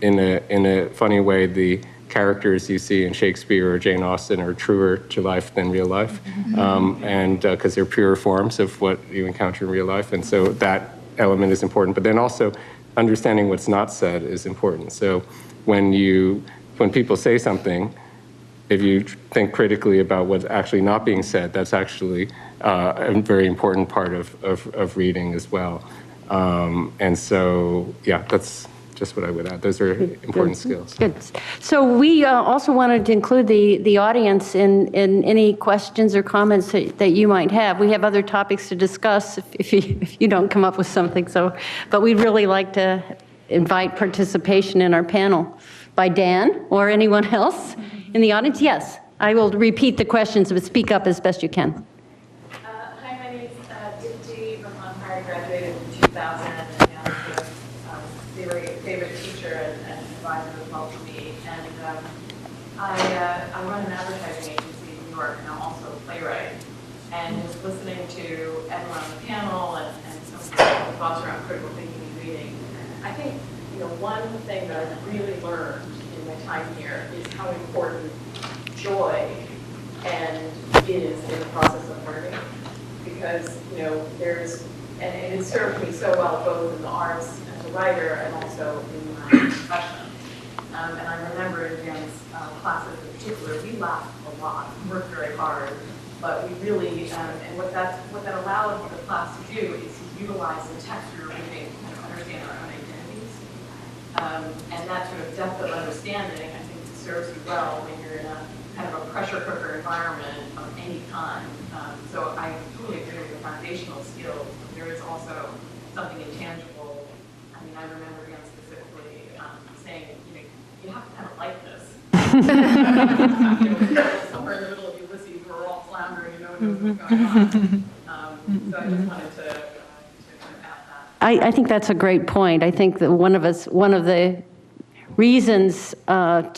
In a funny way, the characters you see in Shakespeare or Jane Austen are truer to life than real life, and because they're pure forms of what you encounter in real life, and so that element is important. But then also, understanding what's not said is important. So when people say something, if you think critically about what's actually not being said, that's actually a very important part of reading as well. And so, yeah, that's just what I would add. Those are important skills. Good. So we also wanted to include the audience in any questions or comments that you might have. We have other topics to discuss if you don't come up with something. But we'd really like to invite participation in our panel by Dan or anyone else in the audience. Yes, I will repeat the questions, but speak up as best you can. Hi, my name is Dee from Ulfar. I graduated in 2000 and a favorite teacher and advisor as well for me. And I run an advertising agency in New York, and I'm also a playwright. And was listening to everyone on the panel and some of the thoughts around critical thinking and reading. I think one thing that I've really learned in my time here is how important joy is in the process of learning, because there's and it served me so well both in the arts as a writer and also in my profession. And I remember in Dan's classes in particular, we laughed a lot, worked very hard, but we really and what that allowed the class to do is to utilize the text we were reading to understand our own identities. And that sort of depth of understanding, I think, serves you well when you're in a kind of a pressure cooker environment of any kind. So I totally agree with the foundational skills. There is also something intangible. I mean, I remember again specifically saying, you have to kind of like this. Somewhere in the middle of Ulysses, we're all floundering, no one knows what's going on. So I just wanted to kind of add that. I think that's a great point. I think that one of the reasons of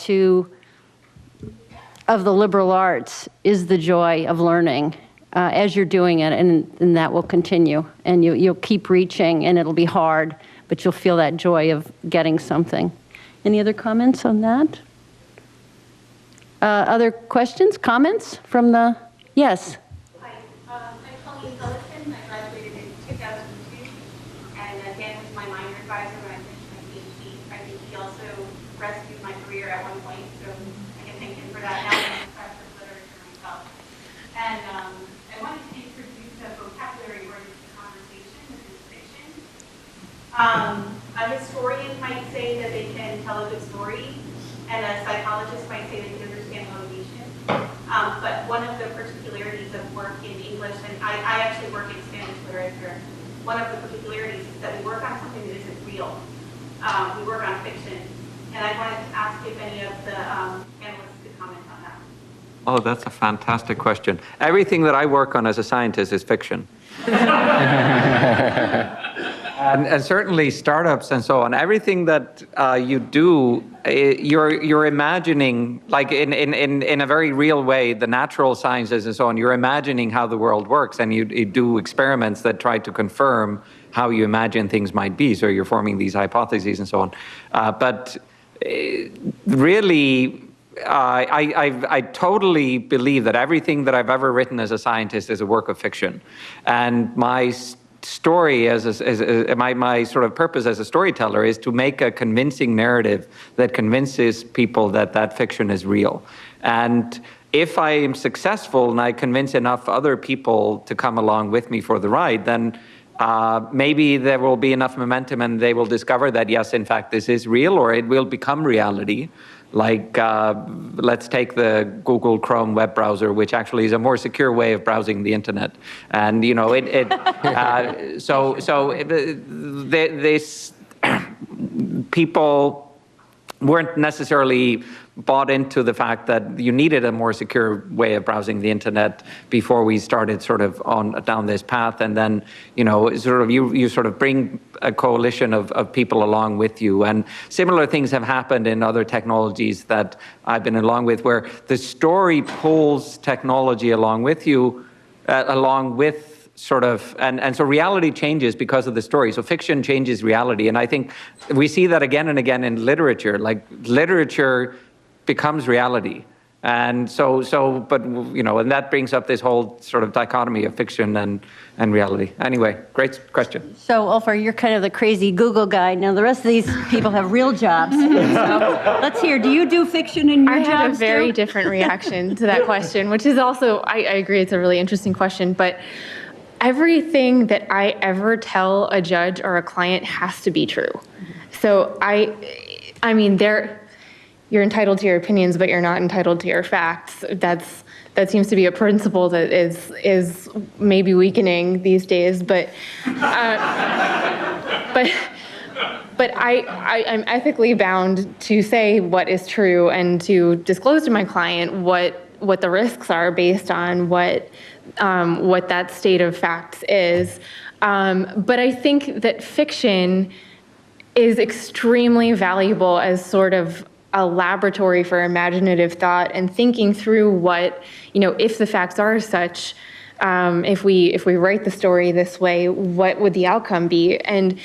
the liberal arts is the joy of learning as you're doing it, and that will continue. And you'll keep reaching, and it'll be hard, but you'll feel that joy of getting something. Any other comments on that? Other questions, comments from the, yes? Hi, I'm Colleen Ellison. I graduated in 2002, and A historian might say that they can tell a good story, and a psychologist might say they can understand motivation. But one of the particularities of work in English, and I actually work in Spanish literature, one of the particularities is that we work on something that isn't real. We work on fiction. And I wanted to ask if any of the panelists could comment on that. Oh, that's a fantastic question. Everything that I work on as a scientist is fiction. And certainly startups and so on. Everything that you do, you're imagining, like in a very real way, the natural sciences and so on. You're imagining how the world works, and you do experiments that try to confirm how you imagine things might be. So you're forming these hypotheses and so on. But really, I totally believe that everything that I've ever written as a scientist is a work of fiction, and my story my sort of purpose as a storyteller is to make a convincing narrative that convinces people that that fiction is real. And if I am successful and I convince enough other people to come along with me for the ride, then maybe there will be enough momentum and they will discover that, yes, in fact, this is real, or it will become reality. Like, let's take the Google Chrome web browser, which actually is a more secure way of browsing the internet. And, you know, this people weren't necessarily bought into the fact that you needed a more secure way of browsing the internet before we started sort of down this path. And then, you know, you sort of bring a coalition of people along with you. And similar things have happened in other technologies that I've been along with, where the story pulls technology along with you, along with sort of, and so reality changes because of the story. So fiction changes reality. And I think we see that again and again in literature. Like, literature becomes reality. And but, you know, and that brings up this whole sort of dichotomy of fiction and reality. Anyway, great question. So, Ulfar, you're kind of the crazy Google guy. Now, the rest of these people have real jobs. So let's hear, do you do fiction in your jobs? I had a very different reaction to that question, which is also, I agree, it's a really interesting question, but everything that I ever tell a judge or a client has to be true. So I mean, you're entitled to your opinions, but you're not entitled to your facts. That seems to be a principle that is maybe weakening these days. But I'm ethically bound to say what is true and to disclose to my client what the risks are based on what that state of facts is. But I think that fiction is extremely valuable as sort of a laboratory for imaginative thought and thinking through what, you know, if the facts are such, if we write the story this way, what would the outcome be? And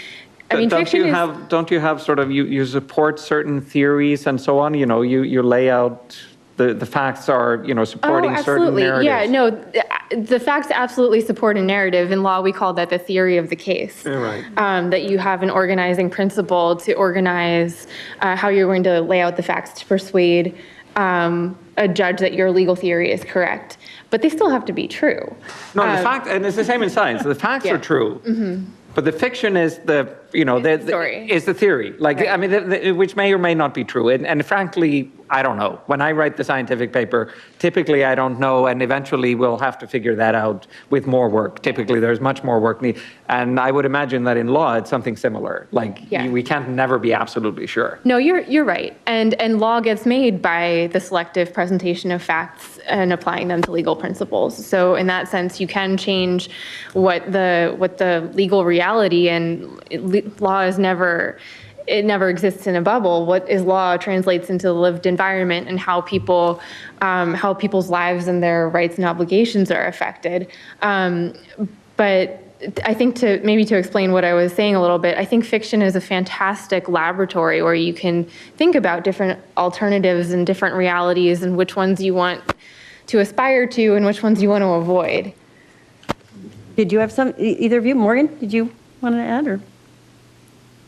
I mean, don't you have sort of, you support certain theories and so on, you know, you lay out the facts are, you know, supporting certain narratives. Yeah, no, the facts absolutely support a narrative. In law, we call that the theory of the case. Right. That you have an organizing principle to organize how you're going to lay out the facts to persuade a judge that your legal theory is correct. But they still have to be true. No, the fact, and it's the same in science. The facts are true. Mm-hmm. But the fiction is the, you know, is the theory. Like, right. I mean, which may or may not be true. And frankly, I don't know. When I write the scientific paper, typically I don't know, and eventually we'll have to figure that out with more work. Typically, there's much more work needed. And I would imagine that in law, it's something similar. Like, we can't never be absolutely sure. No, you're right. And law gets made by the selective presentation of facts and applying them to legal principles. So in that sense, you can change what the legal reality, and law is never exists in a bubble. What is law translates into the lived environment and how people's lives and their rights and obligations are affected. But I think to explain what I was saying a little bit, I think fiction is a fantastic laboratory where you can think about different alternatives and different realities and which ones you want to aspire to and which ones you want to avoid. Did you have either of you, Morgan, did you want to add or?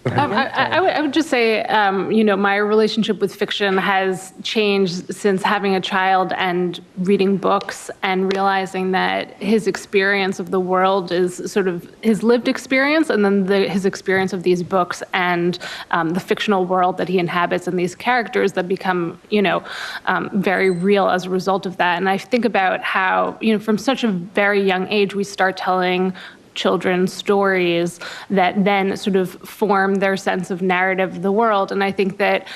I would just say, my relationship with fiction has changed since having a child and reading books and realizing that his experience of the world is sort of his lived experience, and then his experience of these books and the fictional world that he inhabits and these characters that become, very real as a result of that. And I think about how, from such a very young age, we start telling children's stories that then sort of form their sense of narrative of the world. And I think that,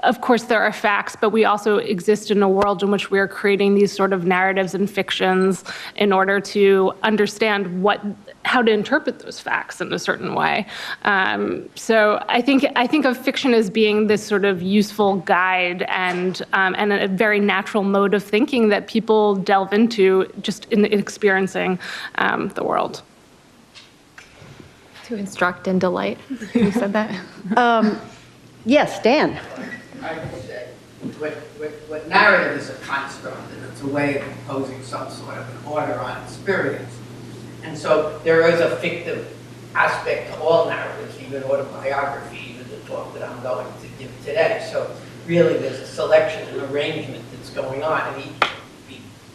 of course there are facts, but we also exist in a world in which we are creating these sort of narratives and fictions in order to understand how to interpret those facts in a certain way. So I think of fiction as being this sort of useful guide and a very natural mode of thinking that people delve into just in experiencing the world. To instruct and delight. You said that? Yes, Dan. I would say what narrative is a construct, and it's a way of imposing some sort of an order on experience. And so there is a fictive aspect to all narratives, even autobiography, even the talk that I'm going to give today. So really there's a selection and arrangement that's going on, and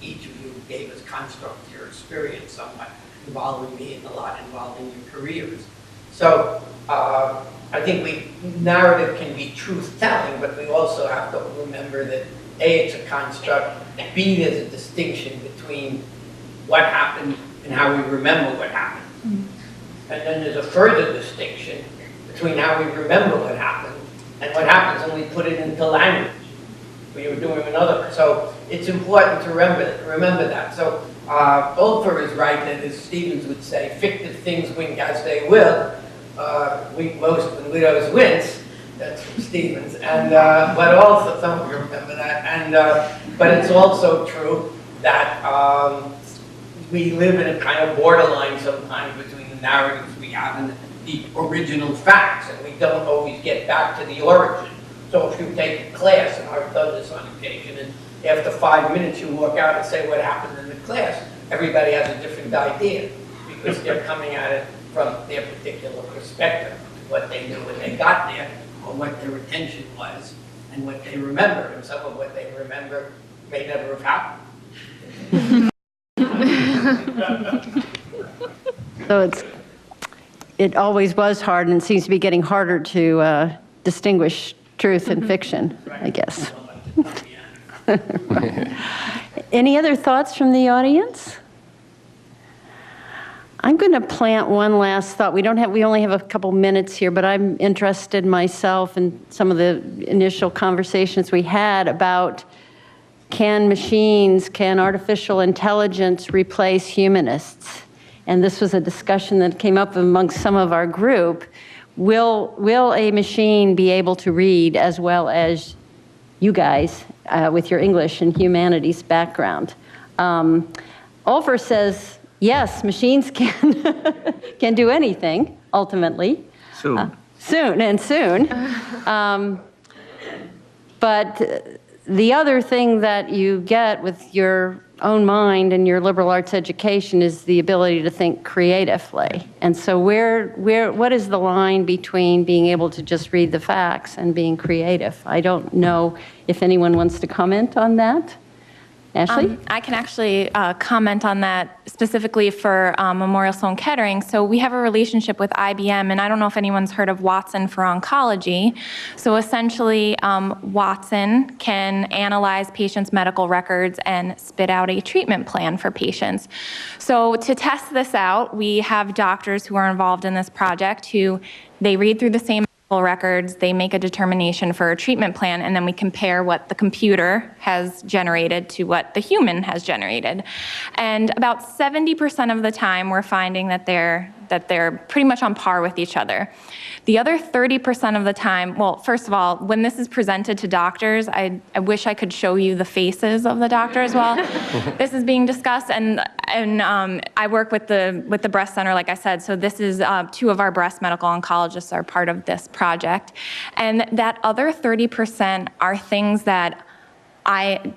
each of you gave us construct to your experience somewhat, involving me and a lot involving your careers. So I think narrative can be truth-telling, but we also have to remember that A, it's a construct, B, there's a distinction between what happened and how we remember what happened. And then there's a further distinction between how we remember what happened and what happens when we put it into language. We were doing another, so it's important to remember that. So Ulfar is right that, as Stevens would say, fictive things wink as they will. Wink most when widows wince. That's from Stevens. And but also, some of you remember that. And but it's also true that we live in a kind of borderline sometimes between the narratives we have and the original facts, and we don't always get back to the origin. So if you take a class, and I've done this on occasion, and after 5 minutes you walk out and say what happened in the class, everybody has a different idea because they're coming at it from their particular perspective, what they knew when they got there, or what their attention was, and what they remember. And some of what they remember may never have happened. So it always was hard, and it seems to be getting harder to distinguish truth and fiction, I guess. Any other thoughts from the audience? I'm going to plant one last thought. We only have a couple minutes here, but I'm interested myself in some of the initial conversations we had about can artificial intelligence replace humanists? And this was a discussion that came up amongst some of our group. Will a machine be able to read as well as you guys with your English and humanities background? Ulfar says, yes, machines can do anything, ultimately. Soon. Soon. But the other thing that you get with your own mind and your liberal arts education is the ability to think creatively. And so what is the line between being able to just read the facts and being creative? I don't know if anyone wants to comment on that. Ashley? I can actually comment on that specifically for Memorial Sloan Kettering. So we have a relationship with IBM, and I don't know if anyone's heard of Watson for oncology. So essentially, Watson can analyze patients' medical records and spit out a treatment plan for patients. So to test this out, we have doctors who are involved in this project who they read through the same records, they make a determination for a treatment plan, and then we compare what the computer has generated to what the human has generated. And about 70% of the time, we're finding that they're pretty much on par with each other. The other 30% of the time, well, first of all, when this is presented to doctors, I wish I could show you the faces of the doctors while this is being discussed. And I work with the breast center, like I said. So this is 2 of our breast medical oncologists are part of this project. And that other 30% are things that I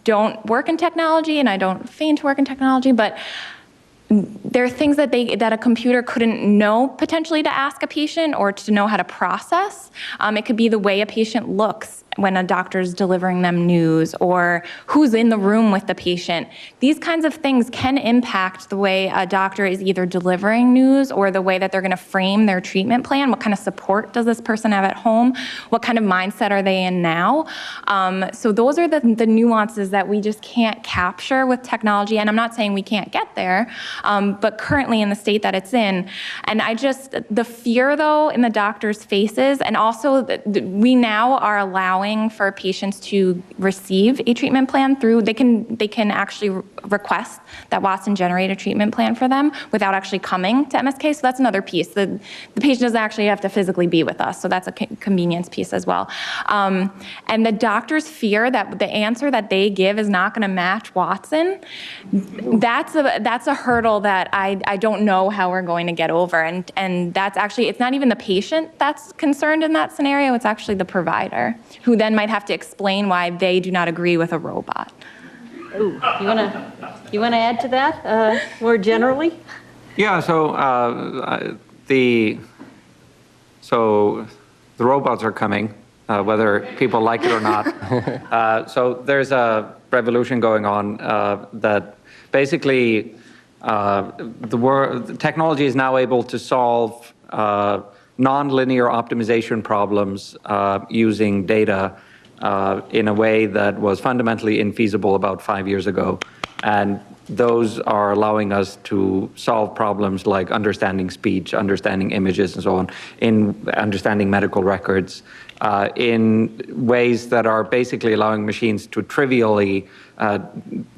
don't work in technology, and I don't feign to work in technology, but there are things that a computer couldn't know potentially to ask a patient or to know how to process. It could be the way a patient looks when a doctor's delivering them news, or who's in the room with the patient. These kinds of things can impact the way a doctor is either delivering news or the way that they're gonna frame their treatment plan. What kind of support does this person have at home? What kind of mindset are they in now? So those are the nuances that we just can't capture with technology. And I'm not saying we can't get there, but currently in the state that it's in. And the fear though in the doctors' faces, and also we now are allowing for patients to receive a treatment plan through, they can actually request that Watson generate a treatment plan for them without actually coming to MSK. So that's another piece. The patient doesn't actually have to physically be with us. So that's a convenience piece as well. And the doctors fear that the answer that they give is not gonna match Watson. That's a hurdle that I don't know how we're going to get over. And that's actually, it's not even the patient that's concerned in that scenario, it's actually the provider, who then might have to explain why they do not agree with a robot. Ooh, you wanna add to that more generally? Yeah, so the robots are coming, whether people like it or not. So there's a revolution going on that basically the technology is now able to solve non-linear optimization problems using data in a way that was fundamentally infeasible about 5 years ago. And those are allowing us to solve problems like understanding speech, understanding images and so on, in understanding medical records, in ways that are basically allowing machines to trivially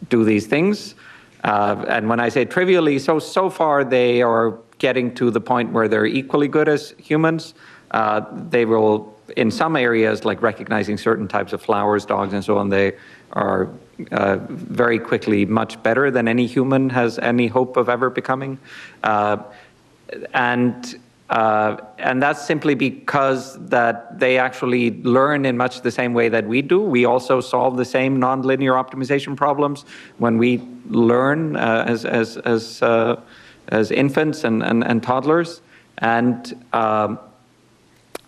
do these things. And when I say trivially, so far they are getting to the point where they're equally good as humans. They will, in some areas, like recognizing certain types of flowers, dogs, and so on, they are very quickly much better than any human has any hope of ever becoming. And that's simply because that they actually learn in much the same way that we do. We also solve the same nonlinear optimization problems when we learn as infants and toddlers. And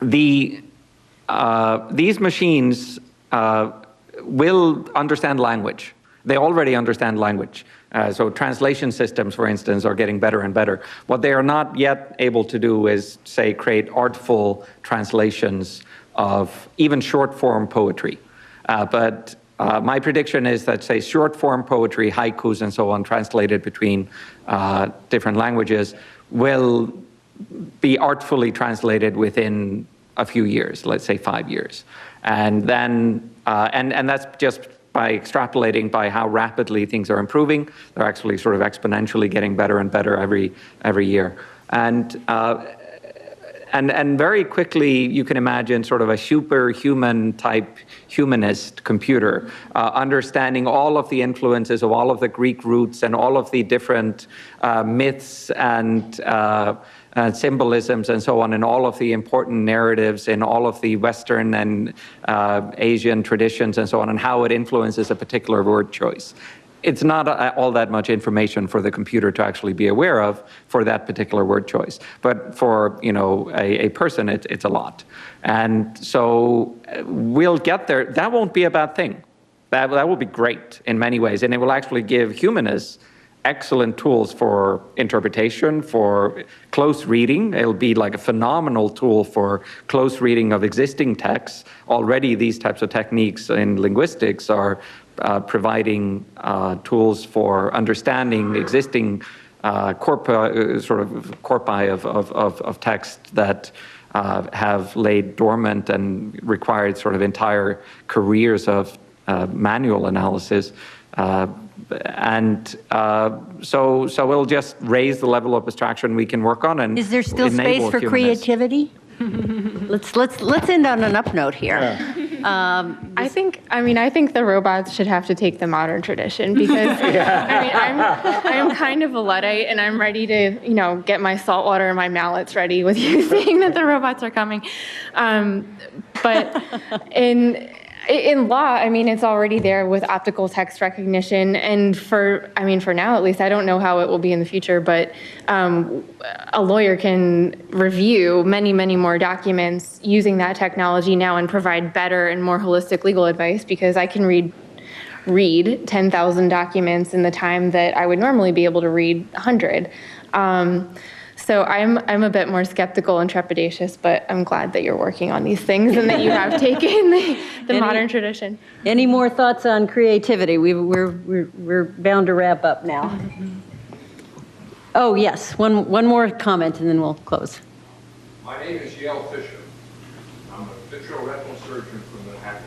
these machines will understand language. They already understand language. So translation systems, for instance, are getting better and better. What they are not yet able to do is, say, create artful translations of even short-form poetry. But my prediction is that, say, short-form poetry, haikus and so on, translated between different languages, will be artfully translated within a few years, let's say 5 years. And then, and that's just by extrapolating by how rapidly things are improving. They're actually sort of exponentially getting better and better every year. And very quickly, you can imagine sort of a superhuman type humanist computer, understanding all of the influences of all of the Greek roots and all of the different myths and symbolisms and so on, and all of the important narratives in all of the Western and Asian traditions and so on, and how it influences a particular word choice. It's not all that much information for the computer to actually be aware of for that particular word choice. But for a person, it's a lot. And so we'll get there. That won't be a bad thing. That will be great in many ways. And it will actually give humanists excellent tools for interpretation, for close reading. It'll be like a phenomenal tool for close reading of existing texts. Already these types of techniques in linguistics are providing tools for understanding existing corpi of text that have laid dormant and required sort of entire careers of manual analysis. So we'll just raise the level of abstraction we can work on, and is there still space for creativity? Let's end on an up note here. Yeah. I think the robots should have to take the modern tradition, because I'm kind of a Luddite, and I'm ready to get my salt water and my mallets ready with you saying that the robots are coming. But In law, I mean, it's already there with optical text recognition. And for now at least, I don't know how it will be in the future, but a lawyer can review many, many more documents using that technology now and provide better and more holistic legal advice, because I can read 10,000 documents in the time that I would normally be able to read 100. So I'm a bit more skeptical and trepidatious, but I'm glad that you're working on these things and that you have taken the modern tradition. Any more thoughts on creativity? We're bound to wrap up now. Oh, yes, one more comment and then we'll close. My name is Yale Fisher. I'm a vitreoretinal surgeon from Manhattan.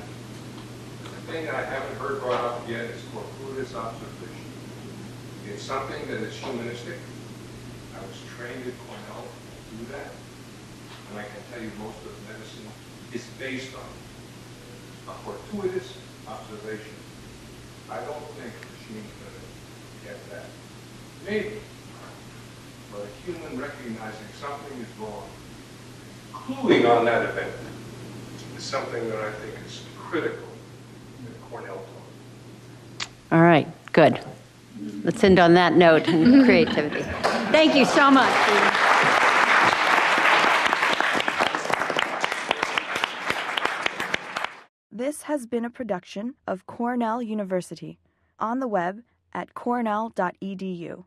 The thing that I haven't heard brought up yet is fortuitous observation. It's something that is humanistic. I was trained at Cornell to do that. And I can tell you most of medicine is based on a fortuitous observation. I don't think machines are going to get that. Maybe. But a human recognizing something is wrong, cluing on that event, is something that I think is critical in Cornell talk. All right, good. Let's end on that note and creativity. Thank you so much. This has been a production of Cornell University, on the web at cornell.edu.